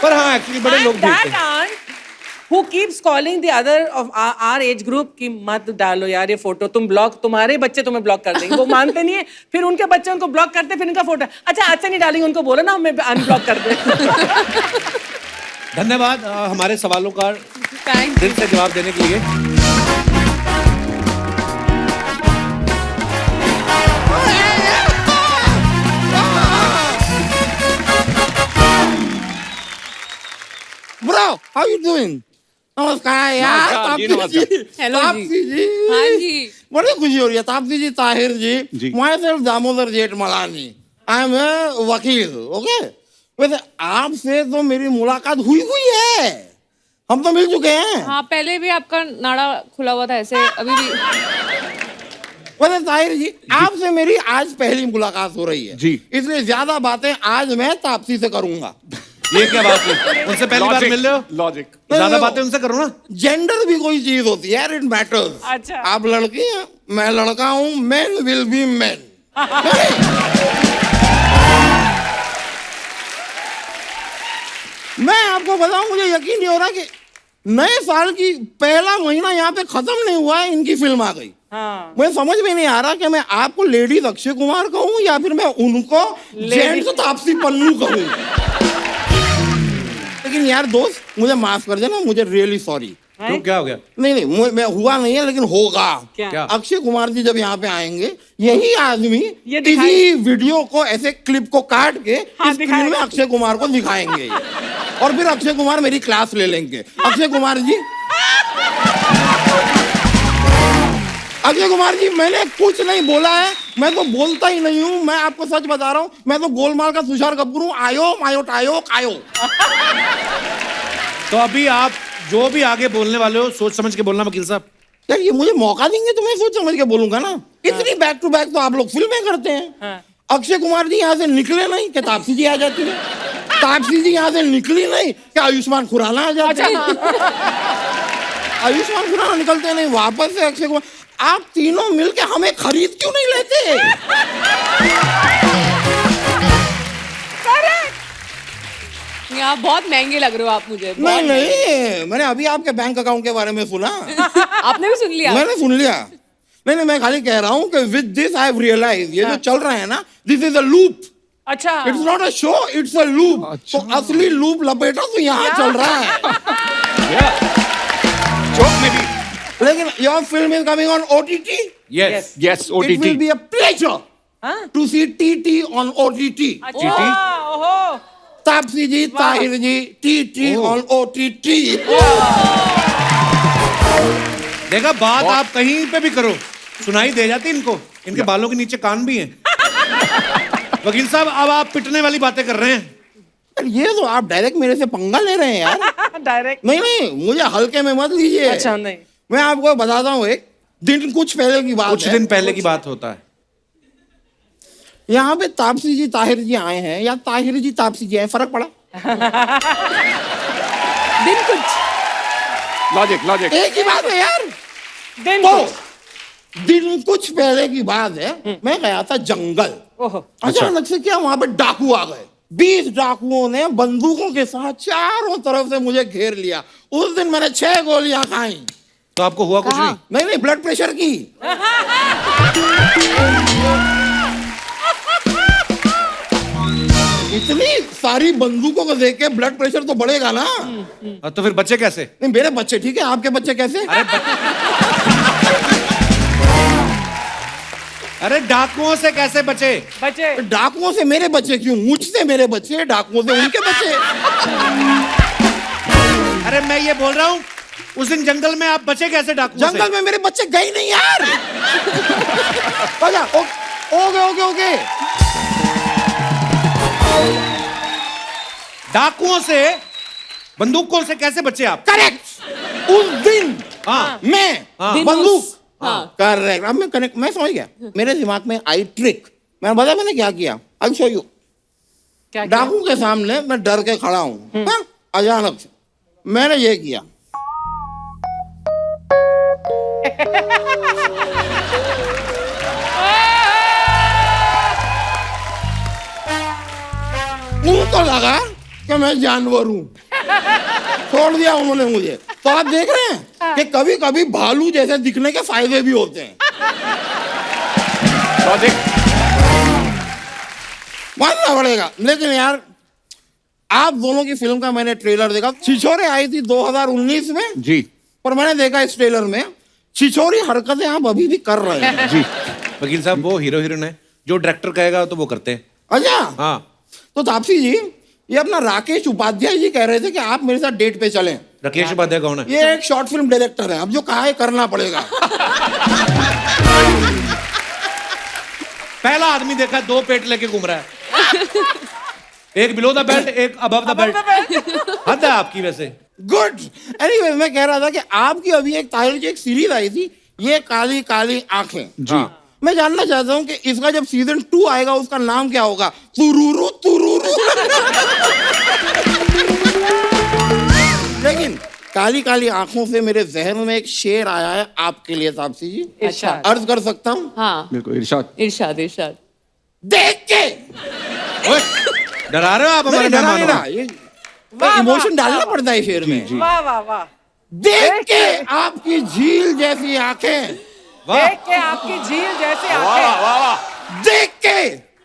पर हाँ एक्चुअली बड़े लोग भेजते हैं।
Who keeps calling the other of our age group कि मत डालो यार ये फोटो, तुम ब्लॉक, तुम्हारे बच्चे तुम्हें ब्लॉक कर देंगे। वो मानते नहीं है, फिर उनके बच्चे उनको ब्लॉक करते, फिर उनका फोटो अच्छा आज से नहीं डालेंगे, उनको बोलो ना मैं अनब्लॉक कर दे।
धन्यवाद हमारे सवालों का दिल से जवाब देने के लिए।
Bro, how you doing? नमस्कार यार, तापसी जी।
हेलो
तापसी जी।
हाँ जी।
बड़ी खुशी हो रही है Taapsee ji, Tahir ji. Myself Damodar Jethmalani, I am a वकील। ओके, वैसे आपसे तो मेरी मुलाकात हुई है, हम तो मिल चुके हैं।
हाँ पहले भी आपका नाड़ा खुला हुआ था ऐसे, अभी भी।
वैसे ताहिर जी, आपसे मेरी आज पहली मुलाकात हो रही है
जी,
इसलिए ज्यादा बातें आज मैं तापसी से करूंगा।
ये क्या बात है? उनसे पहली बार मिल रहे हो?
लॉजिक।
ज्यादा बातें उनसे करो ना।
जेंडर भी कोई चीज होती है यार, इट मैटर्स।
अच्छा।
आप लड़की हैं, मैं लड़का हूं, मैन विल बी मैन। मैं आपको बताऊं, मुझे यकीन नहीं हो रहा कि नए साल की पहला महीना यहाँ पे खत्म नहीं हुआ है, इनकी फिल्म आ गई।
हाँ।
मुझे समझ में नहीं आ रहा कि मैं आपको लेडीज अक्षय कुमार कहूँ या फिर मैं उनको जेंट्स तापसी पन्नू कहूँ। लेकिन यार दोस्त, मुझे माफ कर देना, मुझे रियली सॉरी।
तो क्या हो गया?
नहीं, मैं हुआ नहीं है, लेकिन होगा।
क्या?
अक्षय कुमार जी जब यहाँ पे आएंगे, यही आदमी
ये
किसी वीडियो को ऐसे क्लिप को काट के
हाँ,
स्क्रीन में अक्षय कुमार को दिखाएंगे और फिर अक्षय कुमार मेरी क्लास ले लेंगे। अक्षय कुमार जी, अक्षय कुमार जी, मैंने कुछ नहीं बोला है, मैं तो बोलता ही नहीं हूँ। मैं आपको सच बता रहा हूँ, मैं तो गोलमाल का तुषार कपूर हूँ। आयो मायो टायो कायो।
तो अभी आप जो भी आगे बोलने वाले हो सोच समझ के बोलना वकील साहब।
यार ये मुझे मौका देंगे तो मैं सोच समझ के बोलूंगा ना। इतनी बैक टू बैक तो आप लोग फिल्में करते हैं। अक्षय कुमार जी यहाँ से निकले नहीं कि तापसी जी आ जाती है, तापसी जी यहाँ से निकली नहीं कि आयुष्मान खुराना आ जाते हैं, आयुष्मान खुराना निकलते नहीं वापस से अक्षय कुमार। आप तीनों मिलके हमें खरीद क्यों नहीं लेते?
आप बहुत महंगे लग रहे हो आप मुझे।
नहीं नहीं, मैंने अभी आपके बैंक अकाउंट के बारे में सुना।
आपने भी सुन लिया?
मैंने सुन लिया। नहीं, मैं खाली कह रहा हूँ कि with this I have realize, ये जो चल रहा है ना, दिस इज अ लूप।
अच्छा।
It's not a show, it's a loop. तो असली लूप लपेटा तो यहाँ चल रहा है।
जोक में भी।
लेकिन your film is coming on OTT.
Yes.
Yes,
It will
OTT।
be a pleasure to see TT on OTT.
ओहो।
तापसी जी, ताहिर जी, TT on OTT.
देखा, बात आप कहीं पे भी करो सुनाई दे जाती इनको। इनके बालों के नीचे कान भी हैं। वकील साहब, अब आप पिटने वाली बातें कर रहे हैं।
ये तो आप डायरेक्ट मेरे से पंगा ले रहे हैं यार।
डायरेक्ट।
नहीं, मुझे हल्के में मत लीजिए।
अच्छा, नहीं।
मैं आपको बताता हूँ, एक दिन कुछ पहले की बात
कुछ
है।
दिन पहले की बात होता है।
यहाँ पे तापसी जी ताहिर जी आए हैं या ताहिर जी तापसी जी आए, फर्क पड़ा?
दिन कुछ
लॉजिक।
एक ही बात है यार।
दिन
तो
कुछ।
दिन कुछ पहले की बात है, मैं गया था जंगल।
ओहो।
अचानक से क्या वहां पे डाकू आ गए। 20 डाकुओं ने बंदूकों के साथ चारों तरफ से मुझे घेर लिया। उस दिन मैंने 6 गोलियां खाई।
तो आपको हुआ कुछ नहीं?
नहीं, ब्लड प्रेशर की। इतनी सारी बंदूकों को देख के ब्लड प्रेशर तो बढ़ेगा ना।
तो फिर बच्चे कैसे?
नहीं, मेरे बच्चे ठीक है, आपके बच्चे कैसे?
अरे डाकुओं से कैसे बचे?
बचे।
डाकुओं से मेरे बच्चे क्यों? मुझसे मेरे बच्चे, डाकुओं से उनके बच्चे।
अरे मैं ये बोल रहा हूँ, उस दिन जंगल में आप बचे कैसे डाकुओं से?
जंगल में मेरे बच्चे गए नहीं यार। ओके।
डाकुओं से, बंदूकों से कैसे बचे आप?
करेक्ट। उस दिन
हाँ।
मैं
हाँ।
बंदूक
हाँ।
करेक्ट। अब मैं कनेक्ट, मैं समझ गया। मेरे दिमाग में आई ट्रिक। मैंने बताया मैंने क्या किया, आई शो यू।
क्या किया?
डाकू के सामने मैं डर के खड़ा हूं। हाँ, अचानक से मैंने ये किया। उनको लगा कि मैं जानवर हूं। छोड़ दिया उन्होंने मुझे। तो आप देख रहे हैं कि कभी कभी भालू जैसे दिखने के फायदे भी होते हैं। मानना पड़ेगा। लेकिन यार, आप दोनों की फिल्म का मैंने ट्रेलर देखा। छिछोरे आई थी 2019 में
जी।
पर मैंने देखा इस ट्रेलर में छिछोरी हरकतें आप अभी भी कर रहे हैं।
जी।
वकील साहब, वो हीरो हीरोइन है, जो डायरेक्टर कहेगा तो वो करते हैं।
अच्छा,
हाँ।
तो तापसी जी, ये अपना राकेश उपाध्याय जी कह रहे थे कि आप मेरे साथ डेट पे चलें।
राकेश उपाध्याय कौन है?
ये एक शॉर्ट फिल्म डायरेक्टर है। अब जो कहा है करना पड़ेगा।
पहला आदमी देखा 2 पेट लेके घूम रहा है। एक बिलो द बेल्ट, एक अबव द बेल्ट। हद है आपकी वैसे।
गुड। एनीवे, मैं कह रहा था कि आपकी अभी एक ताहिर जी एक सीरीज आई थी, ये काली काली आंखें।
जी।
मैं जानना चाहता हूँ कि इसका जब सीजन 2 आएगा उसका नाम क्या होगा? तुरूरू तुरूरू। लेकिन काली काली आंखों से मेरे जहन में एक शेर आया है आपके लिए तापसी जी।
इरशाद।
अर्ज कर सकता हूँ?
हाँ
बिल्कुल इरशाद।
इरशाद इरशाद।
देख के
ओए, डरा रहे हो आप हमारे
नहीं, डरा
मेहमानों
नहीं रहा। ये इमोशन डालना पड़ता है शेर में।
वाह वाह वाह।
देख के आपकी झील जैसी आंखें,
देख के आपकी झील जैसी आंखें,
देख के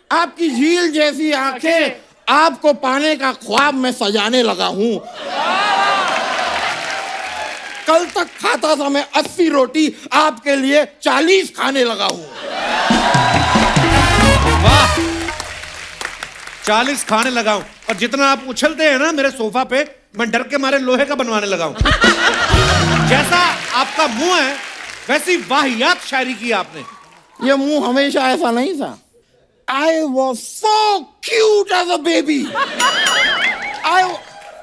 आपकी झील जैसी आंखें, आपको पाने का ख्वाब मैं सजाने लगा हूं। कल तक खाता था मैं 80 रोटी, आपके लिए 40 खाने लगा हूं।
वाह, 40 खाने लगा हूं। और जितना आप उछलते हैं ना मेरे सोफा पे, मैं डर के मारे लोहे का बनवाने लगा हूं। जैसा आपका मुंह है वैसी वाहियात शायरी की आपने।
ये मुंह हमेशा ऐसा नहीं था। I was so cute as a baby.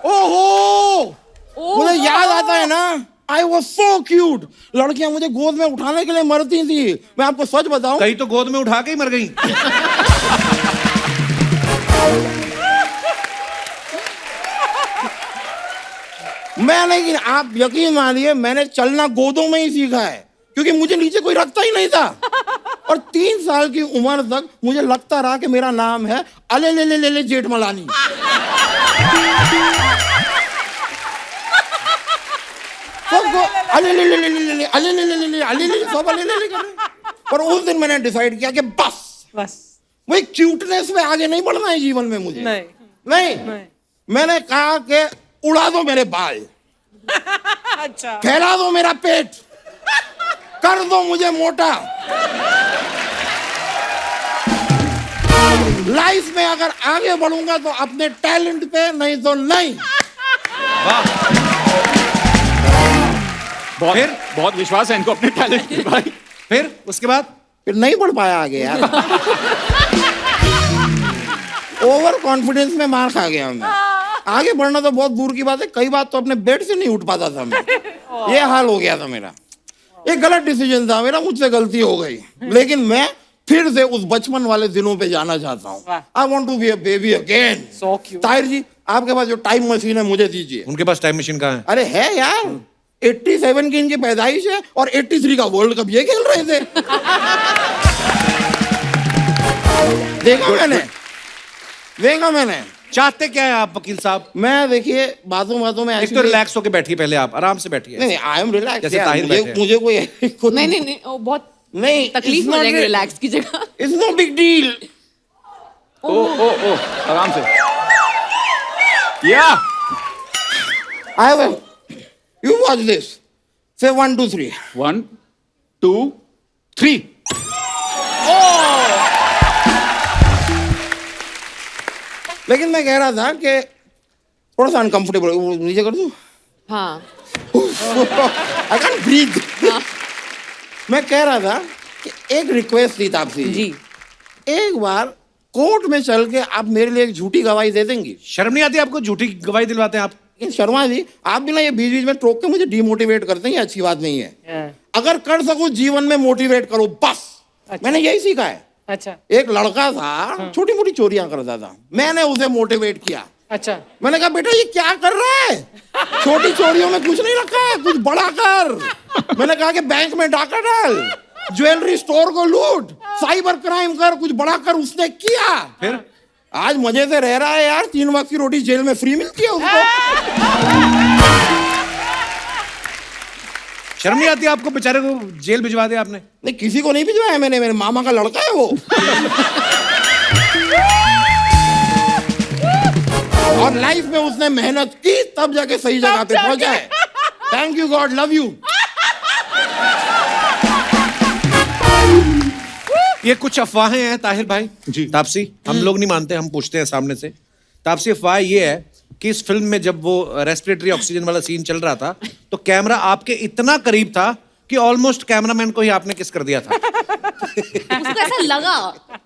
ओहो, मुझे याद आता है ना, I was so cute. लड़कियां मुझे गोद में उठाने के लिए मरती थी। मैं आपको सच बताऊं,
कहीं तो गोद में उठा के ही मर गई।
मैं लेकिन आप यकीन मानिए मैंने चलना गोदों में ही सीखा है, क्योंकि मुझे नीचे कोई रखता ही नहीं था। और 3 साल की उम्र तक मुझे लगता रहा कि मेरा नाम है अले ले ले ले ले जेठमलानी। अले ले ले ले ले ले अले ले ले ले ले अले ले सब अले ले ले कर रहे। पर उस दिन मैंने डिसाइड किया कि बस
बस
वही क्यूटनेस में आगे नहीं बढ़ना है जीवन में मुझे।
नहीं
नहीं, मैंने कहा कि उड़ा दो मेरे बाल,
अच्छा
फैला दो मेरा पेट, कर दो मुझे मोटा। लाइफ में अगर आगे बढ़ूंगा तो अपने टैलेंट पे, नहीं तो नहीं।
बहुत विश्वास है इनको अपने टैलेंट पे भाई।
फिर उसके बाद
फिर नहीं बढ़ पाया आगे यार। ओवर कॉन्फिडेंस में मार खा गया मैं। आगे बढ़ना तो बहुत दूर की बात है, कई बार तो अपने बेड से नहीं उठ पाता था मैं। ये हाल हो गया था मेरा। एक गलत डिसीजन था मेरा, मुझसे गलती हो गई। लेकिन मैं फिर से उस बचपन वाले दिनों पे जाना चाहता हूँ। I want to be a baby again.
So cute.
Tahir ji, आपके पास जो टाइम मशीन है मुझे दीजिए।
उनके पास टाइम मशीन कहाँ है?
अरे है यार, 87 की इनकी पैदाइश है और 83 का वर्ल्ड कप ये खेल रहे थे। देखा मैंने।
चाहते क्या है आप वकील साहब?
मैं देखिए बातों बातों में
एक तो रिलैक्स होके बैठिए, पहले आप आराम से बैठिए।
नहीं, आई एम रिलैक्स।
जैसे ताहिर बैठे हैं।
मुझे कोई खुद
नहीं नहीं नहीं, वो बहुत
नहीं,
तकलीफ हो जाएगी रिलैक्स की जगह।
It's no big deal.
ओ आराम से। या
I will, you watch this. से 1 2 3।
1 2 3।
लेकिन मैं कह रहा था कि थोड़ा सा अनकंफर्टेबल, नीचे कर दूं?
हाँ
आई कैन ब्रीथ। मैं कह रहा था कि एक रिक्वेस्ट थी आपसे
जी।
एक बार कोर्ट में चल के आप मेरे लिए एक झूठी गवाही दे देंगी?
शर्म नहीं आती आपको? झूठी गवाही दिलवाते हैं आप।
लेकिन शर्मा जी, आप भी ना ये बीच बीच में टोक के मुझे डिमोटिवेट करते हैं, ये अच्छी बात नहीं है। अगर कर सको जीवन में मोटिवेट करो बस। मैंने यही सीखा है।
अच्छा
एक लड़का था, छोटी मोटी चोरियां करता था, मैंने उसे मोटिवेट किया।
अच्छा
मैंने कहा बेटा ये क्या कर रहा है, छोटी चोरियों में कुछ नहीं रखा है, कुछ बड़ा कर। मैंने कहा कि बैंक में डाका डाल, ज्वेलरी स्टोर को लूट, साइबर क्राइम कर, कुछ बड़ा कर। उसने किया। फिर आज मजे से रह रहा है यार, 3 वक्त की रोटी जेल में फ्री मिलती है उसको।
शर्म नहीं आती आपको? बेचारे को जेल भिजवा दिया आपने।
नहीं, किसी को नहीं भिजवाया मैंने, मेरे मामा का लड़का है वो। और लाइफ में उसने मेहनत की तब जाके सही जगह पे पहुंचा है। Thank you God, love you.
ये कुछ अफवाहें हैं ताहिर भाई।
जी।
तापसी, हम लोग नहीं मानते, हम पूछते हैं सामने से। तापसी, अफवाह ये है कि इस फिल्म में जब वो रेस्पिरेटरी ऑक्सीजन वाला सीन चल रहा था तो कैमरा आपके इतना करीब था कि ऑलमोस्ट कैमरामैन को ही आपने किस कर दिया था।
उसको ऐसा लगा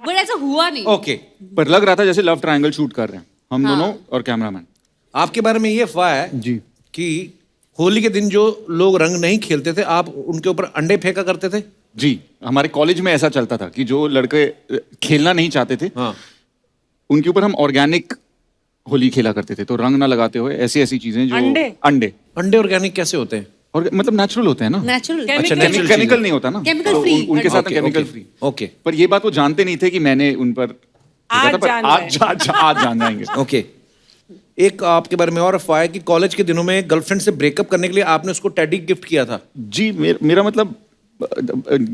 बट ऐसा हुआ नहीं।
ओके।
पर लग रहा था जैसे लव ट्रायंगल शूट कर रहे हैं हम दोनों और कैमरामैन।
आपके बारे में ये अफवाह है
जी
कि होली के दिन जो लोग रंग नहीं खेलते थे, आप उनके ऊपर अंडे फेंका करते थे।
जी, हमारे कॉलेज में ऐसा चलता था कि जो लड़के खेलना नहीं चाहते थे
हाँ।
उनके ऊपर हम ऑर्गेनिक होली खेला करते थे, तो रंग ना लगाते हुए ऐसी ऐसी चीजें जो अंडे
अंडे ऑर्गेनिक कैसे होते हैं?
और मतलब नेचुरल होते हैं ना,
नेचुरल
अच्छा, natural
केमिकल नहीं होता ना,
Chemical
तो
free।
उनके साथ
Okay,
chemical
okay,
free.
okay।
पर ये बात वो जानते नहीं थे कि मैंने उन पर
आज
पर
जान
आज जान जाएंगे।
ओके। एक आपके बारे में और अफवाह है कि कॉलेज के दिनों में गर्लफ्रेंड से ब्रेकअप करने के लिए आपने उसको टेडी गिफ्ट किया था।
जी, मेरा मतलब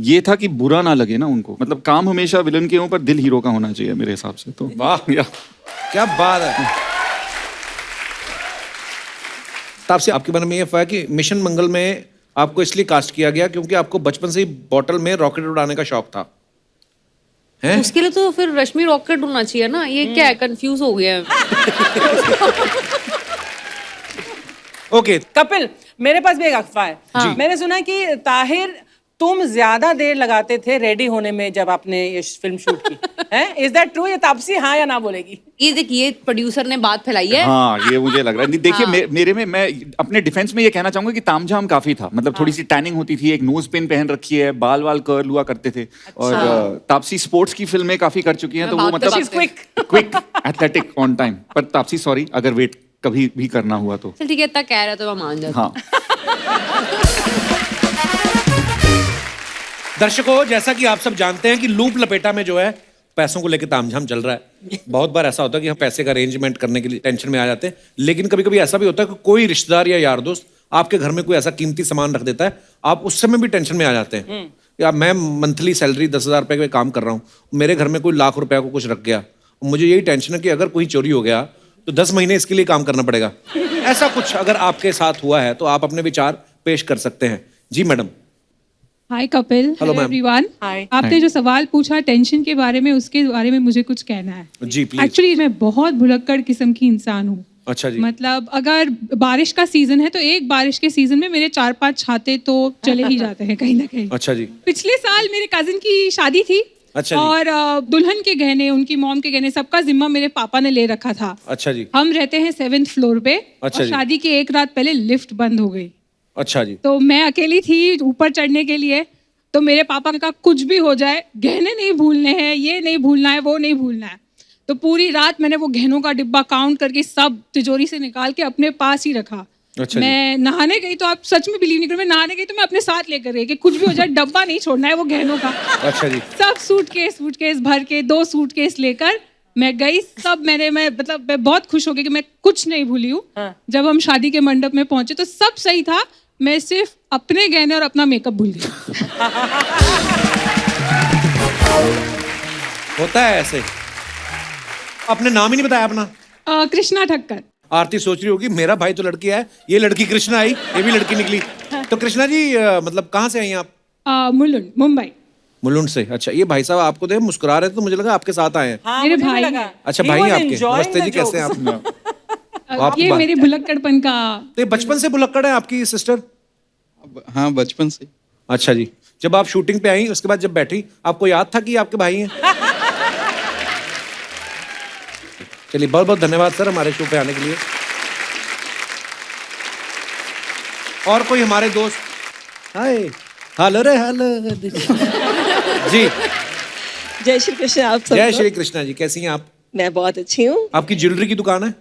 ये था कि बुरा ना लगे ना उनको, मतलब काम हमेशा विलन के ऊपर, दिल हीरो का होना चाहिए मेरे हिसाब से। तो
वाह, क्या बात है। तापसी, आपके बारे में ये अफवाह है कि मिशन मंगल में आपको इसलिए कास्ट किया गया क्योंकि आपको बचपन से ही बॉटल में रॉकेट उड़ाने का शौक था, हैं?
उसके लिए तो फिर रश्मि रॉकेट होना चाहिए ना, ये क्या है, कंफ्यूज हो गया है।
ओके।
कपिल, मेरे पास भी एक अफवाह है। मैंने सुना कि ताहिर, तुम ज्यादा देर लगाते थे रेडी होने में जब आपने ये फिल्म शूट की है। Is that true? ये तापसी हाँ या ना बोलेगी?
ये देखिए, प्रोड्यूसर ने बात फैलाई है।
हाँ, ये मुझे लग रहा है। देखिए, मेरे में मैं अपने डिफेंस में ये कहना चाहूंगा कि तामझाम काफी था, मतलब थोड़ी सी टैनिंग होती थी, एक नोज पिन पहन रखी है, बाल वाल कर्ल हुआ करते थे। और तापसी स्पोर्ट्स की फिल्में काफी कर चुकी हैं, तो वो मतलब क्विक एथलेटिक ऑन टाइम। पर तापसी सॉरी, अगर वेट कभी भी करना हुआ तो
चल ठीक है, इतना कह रहा तो मैं मान जाता।
हाँ।
दर्शकों, जैसा कि आप सब जानते हैं कि लूप लपेटा में जो है पैसों को लेकर तामझाम चल रहा है। बहुत बार ऐसा होता है कि हम पैसे का अरेंजमेंट करने के लिए टेंशन में आ जाते हैं, लेकिन कभी कभी ऐसा भी होता है कि कोई रिश्तेदार या यार दोस्त आपके घर में कोई ऐसा कीमती सामान रख देता है, आप उस समय भी टेंशन में आ जाते हैं। या मैं मंथली सैलरी 10,000 रुपए का काम कर रहा हूँ, मेरे घर में कोई लाख रुपया को कुछ रख गया, मुझे यही टेंशन है कि अगर कोई चोरी हो गया तो 10 महीने इसके लिए काम करना पड़ेगा। ऐसा कुछ अगर आपके साथ हुआ है तो आप अपने विचार पेश कर सकते हैं। जी मैडम।
हाय कपिल, हेलो एवरीवन। आपने जो सवाल पूछा टेंशन के बारे में, उसके बारे में मुझे कुछ कहना है।
जी प्लीज।
एक्चुअली मैं बहुत भुलक्कड़ किस्म की इंसान हूँ।
अच्छा जी।
मतलब अगर बारिश का सीजन है तो एक बारिश के सीजन में मेरे 4-5 छाते तो चले ही जाते हैं कहीं ना कहीं।
अच्छा जी।
पिछले साल मेरे कजिन की शादी थी।
अच्छा जी।
और दुल्हन के गहने, उनकी मॉम के गहने, सबका जिम्मा मेरे पापा ने ले रखा था।
अच्छा जी।
हम रहते हैं 7th फ्लोर पे।
अच्छा
और
जी।
शादी के एक रात पहले लिफ्ट बंद हो गई।
अच्छा जी।
तो मैं अकेली थी ऊपर चढ़ने के लिए। तो मेरे पापा ने कहा कुछ भी हो जाए गहने नहीं भूलने हैं, ये नहीं भूलना है, वो नहीं भूलना है। तो पूरी रात मैंने वो गहनों का डिब्बा काउंट करके सब तिजोरी से निकाल के अपने पास ही रखा।
अच्छा
मैं नहाने गई तो आप सच में बिलीव नहीं करो, मैं नहाने गई तो मैं अपने साथ लेकर गई कि कुछ भी हो जाए डब्बा नहीं छोड़ना है वो गहनों का।
अच्छा जी।
सब सूटकेस भर के 2 सूटकेस लेकर मैं गई। सब मैं बहुत खुश हो गई कि मैं कुछ नहीं भूली हूँ। जब हम शादी के मंडप में पहुंचे तो सब सही था, मैं सिर्फ अपने गहने और अपना मेकअप भूल गई।
होता है ऐसे। आपने नाम ही नहीं बताया अपना।
कृष्णा ठक्कर।
आरती सोच रही होगी मेरा भाई तो लड़की है, ये लड़की कृष्णा आई, ये भी लड़की निकली। तो कृष्णा जी मतलब कहाँ से आई आप?
मुलुंड, मुंबई।
मुलुंड से। अच्छा, ये भाई साहब आपको देख मुस्कुरा रहे थे तो मुझे लगा आपके साथ आए हैं।
हाँ,
मेरे
मुझे भी
भाई
लगा।
अच्छा,
He
भाई
was
हैं आपके।
enjoying
नमस्ते जी,
the
कैसे हैं
jokes.
आप?
ये मेरे भुलक्कड़पन का।
तो ये बचपन से भुलक्कड़ है आपकी सिस्टर?
हाँ, बचपन से।
अच्छा जी। जब आप शूटिंग पे आई उसके बाद जब बैठी आपको याद था कि आपके भाई हैं? चलिए, बहुत बहुत धन्यवाद सर हमारे शो पे आने के लिए। और कोई हमारे दोस्त? हाय, हेलो रे हेलो जी।
जय श्री कृष्ण। आप सब
जय श्री कृष्णा जी, कैसी हैं आप?
मैं बहुत अच्छी हूँ।
आपकी ज्वेलरी की दुकान है?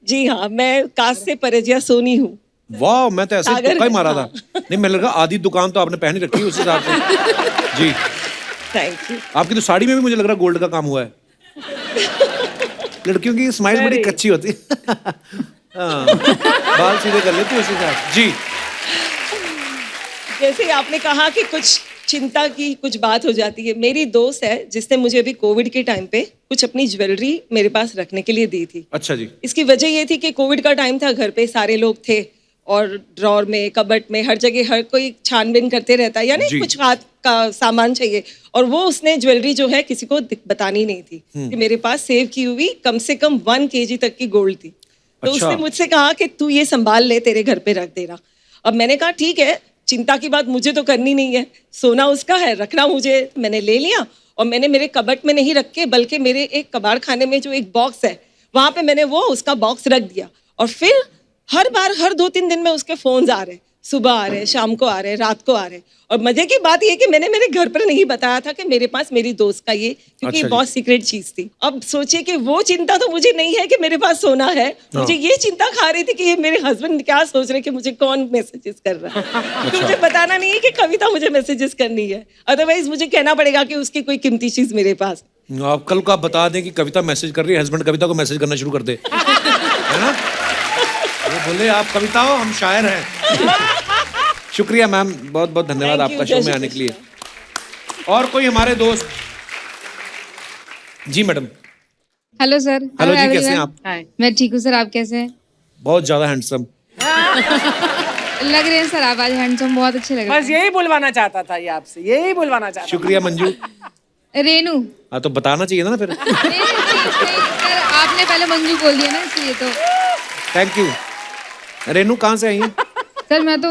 जी हाँ, मैं कास्ट से परेजिया सोनी हूँ।
वाह, मैं तो ऐसे
सागर
तुक्का ही
में,
मारा था।
हाँ।
नहीं, मैं लगा आधी दुकान तो आपने पहनी रखी है उस हिसाब से। जी।
Thank you.
आपकी तो साड़ी में भी मुझे लग रहा है गोल्ड का काम हुआ है। लड़कियों की स्माइल बड़ी कच्ची होती है। हाँ, बाल सीधे कर लेती है उसी हिसाब। जी।
जैसे आपने कहा कि कुछ चिंता की कुछ बात हो जाती है, मेरी दोस्त है जिसने मुझे अभी कोविड के टाइम पे कुछ अपनी ज्वेलरी मेरे पास रखने के लिए दी थी।
अच्छा जी।
इसकी वजह ये थी कि कोविड का टाइम था, घर पे सारे लोग थे और ड्रॉर में, कबर्ड में, हर जगह हर कोई छानबीन करते रहता है, यानी कुछ हाथ का सामान चाहिए। और वो उसने ज्वेलरी जो है किसी को बतानी नहीं थी कि मेरे पास सेव की हुई कम से कम 1 kg तक की गोल्ड थी। तो
अच्छा।
उसने मुझसे कहा कि तू ये संभाल ले, तेरे घर पे रख देना। अब मैंने कहा ठीक है, चिंता की बात मुझे तो करनी नहीं है, सोना उसका है, रखना मुझे। मैंने ले लिया और मैंने मेरे कबर्ड में नहीं रख के बल्कि मेरे एक कबाड़ खाने में जो एक बॉक्स है वहां पे मैंने वो उसका बॉक्स रख दिया। और फिर हर बार हर 2-3 दिन में उसके फोन्स आ रहे, सुबह आ रहे हैं, शाम को आ रहे हैं, रात को आ रहे हैं। और मजे की बात ये कि मैंने मेरे घर पर नहीं बताया था कि मेरे पास मेरी दोस्त का ये, क्योंकि ये बहुत सीक्रेट चीज थी। अब सोचिए कि वो चिंता तो मुझे नहीं है कि मेरे पास सोना है, मुझे ये चिंता खा रही थी कि ये मेरे हस्बैंड क्या सोच रहे हैं कि मुझे कौन मैसेजेस कर रहा है। तो मुझे बताना नहीं है कि कविता मुझे मैसेजेस करनी है, अदरवाइज मुझे कहना पड़ेगा कि उसकी कोई कीमती चीज मेरे पास।
आप कल को आप बता दें कि कविता मैसेज कर रही है, हस्बैंड कविता को मैसेज करना शुरू कर दे, है ना? वो बोले आप कविता हो, हम शायर हैं। शुक्रिया मैम, बहुत बहुत धन्यवाद आपका शो में आने के लिए। और कोई हमारे दोस्त? जी मैडम।
Hello sir.
हेलो जी, कैसे हैं आप?
मैं ठीक हूँ सर, आप कैसे हैं?
बहुत ज्यादा हैंडसम
लग रहे हैं सर, आप आज हैंडसम बहुत अच्छे लग रहे हैं।
बस यही बुलवाना चाहता था ये आपसे, यही बुलवाना चाहता था।
शुक्रिया मंजू।
रेनू।
हाँ तो बताना चाहिए था ना फिर।
सर आपने पहले मंजू बोल दिया ना, इसलिए तो।
Thank you. रेनू कहाँ से आई हैं?
सर मैं तो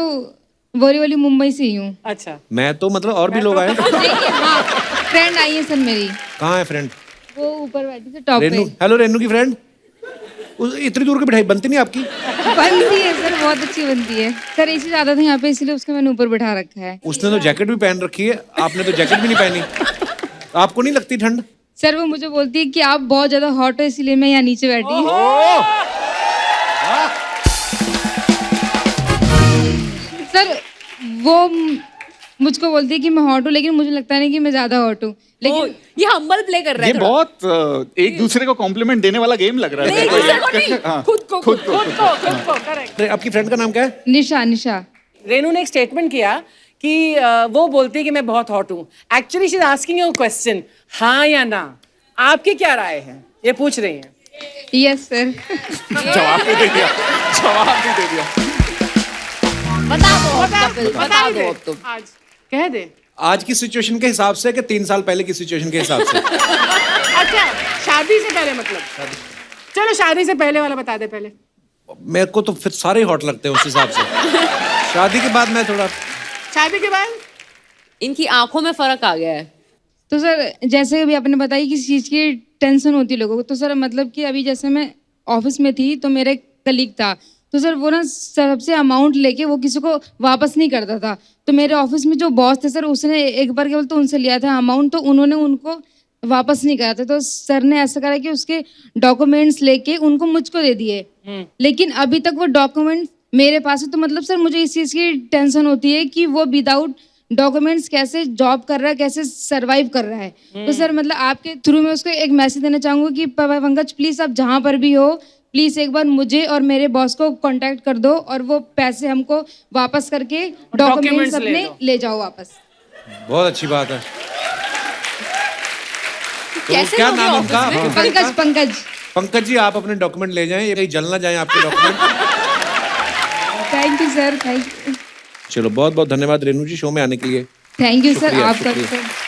बोरीवली मुंबई से ही हूँ।
अच्छा।
मैं तो मतलब और भी लोग आए।
हाँ, फ्रेंड आई है सर मेरी।
कहाँ है फ्रेंड?
वो ऊपर बैठी है टॉप
रेनू।
पे।
हेलो रेनू की फ्रेंड। इतनी दूर की बिठाई बनती नहीं आपकी?
बनती है सर, बहुत अच्छी बनती है सर। एसी ज्यादा था यहाँ पे, इसलिए उसको मैंने ऊपर बैठा रखा है।
उसने तो जैकेट भी पहन रखी है, आपने तो जैकेट भी नहीं पहनी। आपको नहीं लगती ठंड?
सर वो मुझे बोलती है कि आप बहुत ज्यादा हॉट हो, इसलिए मैं यहाँ नीचे बैठी हूँ। सर वो मुझको बोलती है कि मैं हॉट हूँ, लेकिन मुझे लगता नहीं कि मैं ज्यादा हॉट हूँ। लेकिन
ये हम्बल प्ले कर रहा है
ये
थोड़ा।
बहुत एक दूसरे को कॉम्प्लीमेंट देने वाला गेम लग रहा है।
खुद को करेक्ट।
आपकी फ्रेंड का नाम क्या है?
निशा। निशा।
रेनू ने एक स्टेटमेंट किया कि वो बोलती है कि मैं बहुत हॉट हूँ। Actually she is asking you question, हाँ या ना। आपकी क्या राय है, ये पूछ रही हैं।
Yes sir.
जवाब भी दे दिया, जवाब भी दे दिया।
बता दो अब तो।
आज कह दे।
आज की सिचुएशन के हिसाब से कि 3 साल पहले की सिचुएशन के हिसाब से?
अच्छा, शादी से पहले मतलब। चलो शादी से पहले वाला बता दे पहले।
मेरे को तो फिर सारे हॉट लगते हैं उस हिसाब से। शादी के बाद मैं थोड़ा।
शादी के बाद
इनकी आंखों में फर्क आ गया है।
तो सर जैसे अभी आपने बताया किसी चीज़ की टेंशन होती है लोगों को, तो सर मतलब कि अभी जैसे मैं ऑफिस में थी तो मेरा एक कलीग था, तो सर वो ना सबसे अमाउंट लेके वो किसी को वापस नहीं करता था। तो मेरे ऑफिस में जो बॉस थे सर, उसने एक बार केवल तो उनसे लिया था अमाउंट, तो उन्होंने उनको वापस नहीं करा था। तो सर ने ऐसा करा कि उसके डॉक्यूमेंट्स लेके उनको मुझको दे दिए, लेकिन अभी तक वो डॉक्यूमेंट मेरे पास है। तो मतलब सर मुझे इस चीज़ की टेंशन होती है कि वो विदाउट डॉक्यूमेंट्स कैसे जॉब कर रहा है, कैसे सरवाइव कर रहा है। तो सर मतलब आपके थ्रू में उसको एक मैसेज देना चाहूँगी कि पंकज प्लीज़ आप जहाँ पर भी हो, प्लीज़ एक बार मुझे और मेरे बॉस को कांटेक्ट कर दो और वो पैसे हमको वापस करके डॉक्यूमेंट्स अपने ले जाओ वापस।
बहुत अच्छी बात है। तो
कैसे
क्या
लोगे
नाम
ऑफिस
उनका?
में?
पंकज। पंकज।
पंकज जी, आप अपने डॉक्यूमेंट ले जाएं, ये कहीं जल ना जाए आपके document.
Thank you sir, thank you.
चलो बहुत बहुत धन्यवाद रेनू जी शो में आने के लिए।
थैंक यू सर,
शुक्रिया,
आपका
शुक्रिया।
सर।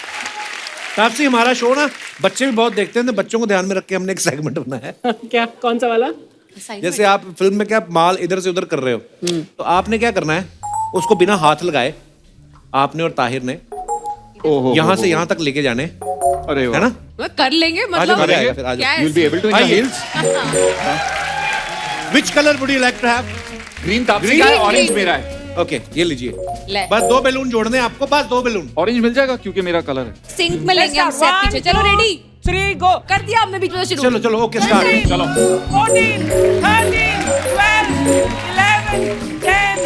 तापसी, हमारा शो ना बच्चे भी बहुत देखते हैं, तो बच्चों को ध्यान में रख के हमने एक सेगमेंट बनाया है।
क्या, कौन सा वाला?
जैसे आप फिल्म में क्या माल इधर से उधर कर रहे हो, तो आपने क्या करना है, उसको बिना हाथ लगाए आपने और ताहिर ने यहाँ से यहाँ तक लेके जाने।
अरे
वो
वाह,
कर लेंगे मतलब।
मजा आएगा फिर। आ जाओ।
you'll be able to enjoy heels?
Which color would you like to have?
Green Taapsee का है, ऑरेंज मेरा है।
ओके, ये लीजिए।
ले।
बस 2 बैलून जोड़ने हैं आपको, बस 2 बैलून।
ऑरेंज मिल जाएगा क्योंकि मेरा कलर है।
सिंक में लेंगे हम स्टेप पीछे। चलो रेडी
3 गो।
कर दिया हमने बीच में शुरू।
चलो चलो, ओके स्टार्ट। चलो
14 13 12 11 10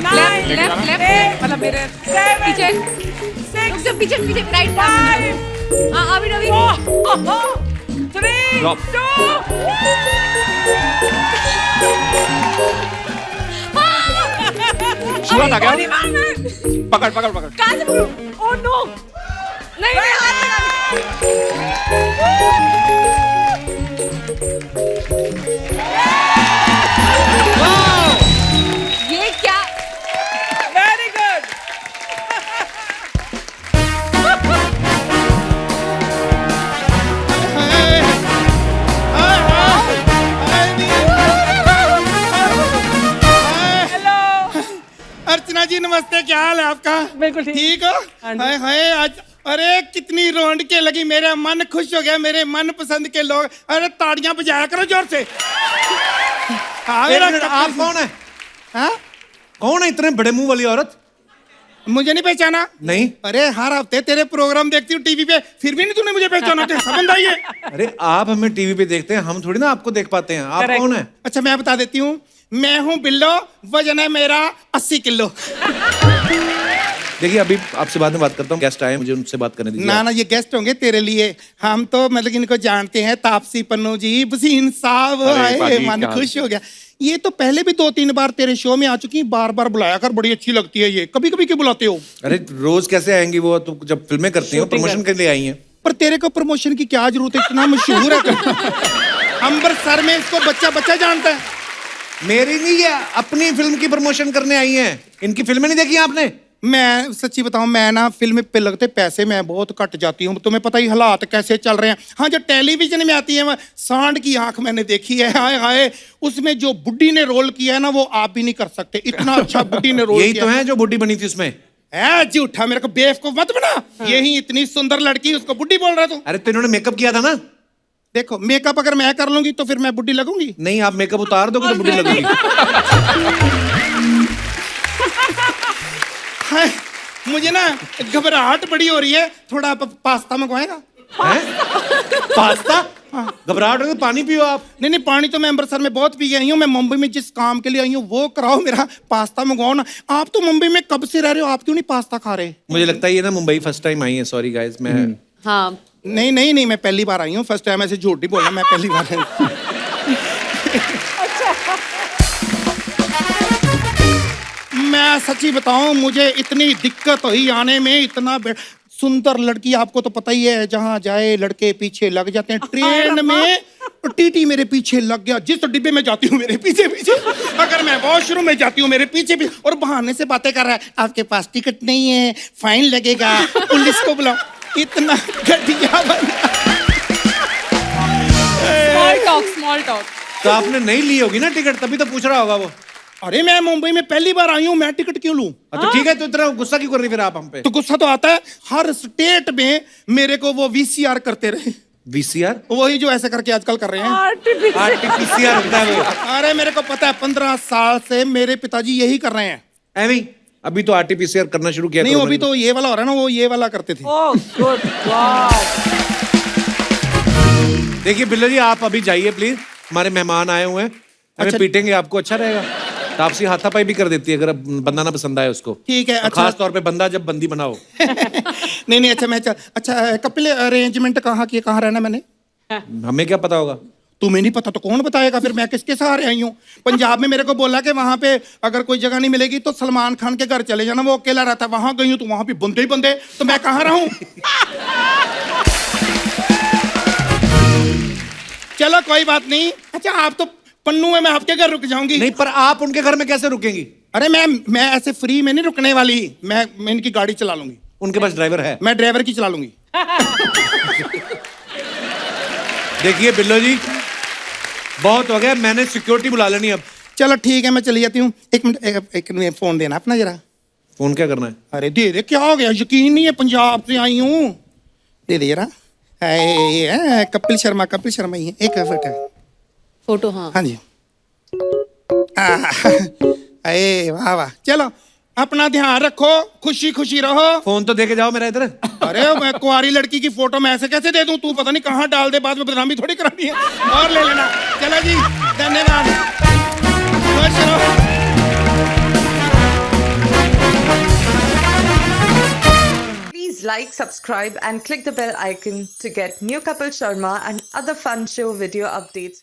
9
लेफ्ट लेफ्ट
मतलब मेरे 7
पीछे
6
पीछे पीछे राइट।
5
हाँ अभी अभी
3
Drop.
2
शुरुआत आ गया। पकड़ पकड़ पकड़।
कहाँ से पकड़ूं? Oh no! नहीं नहीं हाथ लगा। ये क्या?
Very good. हेलो
अर्चना जी नमस्ते, क्या हाल है आपका?
बिल्कुल ठीक।
ठीक हो? हाय हाय आज अरे कितनी रौनकें लगी, मेरा मन खुश हो गया, मेरे मन पसंद के लोग। अरे ताड़ियां बजाया करो जोर से। हाँ,
एक मिनट, आप कौन है?
हाँ?
कौन है इतने बड़े मुंह वाली औरत?
मुझे नहीं पहचाना?
नहीं।
अरे हर हफ्ते तेरे प्रोग्राम देखती हूँ टीवी पे, फिर भी नहीं तूने मुझे पहचाना? संबंध आई है?
अरे आप हमें टीवी पे देखते हैं, हम थोड़ी ना आपको देख पाते हैं। आप कौन है?
अच्छा मैं बता देती हूँ, मैं हूँ बिल्लो, वजन है मेरा 80 किलो।
देखिए अभी आपसे बाद में बात करता हूँ, गेस्ट आए, मुझे उनसे बात करने दीजिए।
ना ये गेस्ट होंगे तेरे लिए, हम तो मतलब इनको जानते हैं, तापसी पन्नू जी, बसीन साहब आए, मन खुश हो गया। ये तो पहले भी 2-3 बार तेरे शो में आ चुकी, बार बार बुलाया कर, बड़ी अच्छी लगती है ये, कभी कभी क्यों बुलाते हो?
अरे रोज कैसे आएंगी वो, तो जब फिल्में करती हैं प्रमोशन के लिए आई हैं।
पर तेरे को प्रमोशन की क्या जरूरत है, इतना मशहूर है। अमृतसर में इसको बच्चा बच्चा जानता है।
मेरी नहीं है, अपनी फिल्म की प्रमोशन करने आई हैं। इनकी फिल्में नहीं देखी आपने?
मैं सच्ची बताऊं, मैं ना फिल्म पे लगते पैसे मैं बहुत कट जाती हूँ, तुम्हें पता ही हालात कैसे चल रहे हैं। हाँ जो टेलीविजन में आती है, सांड की आंख मैंने देखी है, हाय हाय, उसमें जो बुड्ढी ने रोल किया है ना, वो आप भी नहीं कर सकते, इतना अच्छा बुड्ढी ने रोल
यही
किया।
तो है जो बुड्ढी बनी थी उसमें।
झूठा, मेरे को बेवकूफ मत बना। यही इतनी सुंदर लड़की, उसको बुड्ढी बोल रहा तू?
अरे तो इन्होंने मेकअप किया था ना।
देखो मेकअप अगर मैं कर लूंगी तो फिर मैं बुड्ढी लगूंगी?
नहीं, आप मेकअप उतार दोगे तो बुड्ढी लगेगी।
हाय, मुझे ना घबराहट बड़ी हो रही है, थोड़ा पास्ता मंगवाएगा?
पास्ता? घबराहट हो तो पानी पियो आप।
नहीं पानी तो मैं अमृतसर में बहुत पी आई हूँ, मैं मुंबई में जिस काम के लिए आई हूँ वो कराओ, मेरा पास्ता मंगवाओ ना। आप तो मुंबई में कब से रह रहे हो, आप क्यों नहीं पास्ता खा रहे?
मुझे लगता है ये ना मुंबई फर्स्ट टाइम आई है, सॉरी गाइस मैं।
हाँ
नहीं मैं पहली बार आई हूँ, फर्स्ट टाइम। ऐसे झूठ नहीं बोलना, मैं पहली बार आई हूँ। मैं सच्ची बताऊं, मुझे इतनी दिक्कत हुई आने में, इतना सुंदर लड़की, आपको तो पता ही है, जहां जाए लड़के पीछे लग जाते हैं। ट्रेन में टीटी मेरे पीछे लग गया, जिस डिब्बे में जाती हूँ मेरे पीछे पीछे, अगर मैं वॉशरूम में जाती हूँ मेरे पीछे पीछे, और बहाने से बातें कर रहा है, आपके पास टिकट नहीं है, फाइन लगेगा, पुलिस को बुलाओ। इतना घटिया
स्मॉल टॉक।
तो आपने नहीं ली होगी ना टिकट, तभी तो पूछ रहा होगा वो।
अरे मैं मुंबई में पहली बार आई हूँ, मैं टिकट क्यों लूं?
तो ठीक है, तो इतना गुस्सा क्यों कर रही फिर आप हम पे?
तो गुस्सा तो आता है, हर स्टेट में मेरे को वो VCR करते रहे।
VCR?
वही जो ऐसे करके आजकल कर रहे हैं,
RTPCR होता है वो।
अरे मेरे को पता है, 15 साल से मेरे पिताजी यही कर रहे हैं।
एवी अभी तो RTPCR करना शुरू किया।
नहीं अभी तो ये वाला हो रहा है ना, वो ये वाला करते थे।
देखिए बिल्लो जी, आप अभी जाइए प्लीज, हमारे मेहमान आए हुए हैं, हमें
अच्छा।
पीटेंगे आपको, अच्छा रहेगा। तापसी हाथापाई भी कर देती है अगर बंदा ना पसंद आए उसको।
ठीक है, अच्छा।
खास तौर पे बंदा जब बंदी बनाओ।
नहीं अच्छा अच्छा, कपिल अरेंजमेंट कहाँ की, कहाँ रहना मैंने?
हमें क्या पता होगा?
तुम्हें नहीं पता तो कौन बताएगा फिर, मैं किसके सहारे आई हूँ? पंजाब में मेरे को बोला कि वहां पे अगर कोई जगह नहीं मिलेगी तो सलमान खान के घर चले जाना, वो अकेला रहता है। वहां गई हूँ तो वहां पे बंदे ही बंदे, तो मैं कहाँ रहूं? चलो कोई बात नहीं। अच्छा आप तो पन्नू है, मैं आपके घर रुक जाऊंगी।
नहीं, पर आप उनके घर में कैसे रुकेंगी?
अरे मैं ऐसे फ्री में नहीं रुकने वाली, मैं इनकी गाड़ी चला लूंगी।
उनके पास ड्राइवर है?
मैं ड्राइवर की चला लूंगी।
देखिए बिल्लो जी, बहुत हो गया, मैंने सिक्योरिटी बुला लेनी अब।
चलो ठीक है, मैं चली जाती हूँ। एक मिनट, फोन देना अपना जरा।
फोन क्या करना है?
अरे दे दे, क्या हो गया, यकीन नहीं है, पंजाब से आई हूँ, दे दे जरा। कपिल शर्मा ही है, एक
फोटो। हाँ
हाँ जी। अरे वाह वाह, चलो अपना ध्यान रखो, खुशी खुशी रहो।
फोन तो देके जाओ मेरा इधर।
अरे मैं कुंवारी लड़की की फोटो मैं ऐसे कैसे दे दूं? तू पता नहीं कहाँ डाल दे, बाद में बदनामी थोड़ी करानी है। और ले लेना। चलो जी, धन्यवाद। खुश रहो।
Please like, subscribe and click the bell icon to get new Kapil Sharma and other fun show video updates.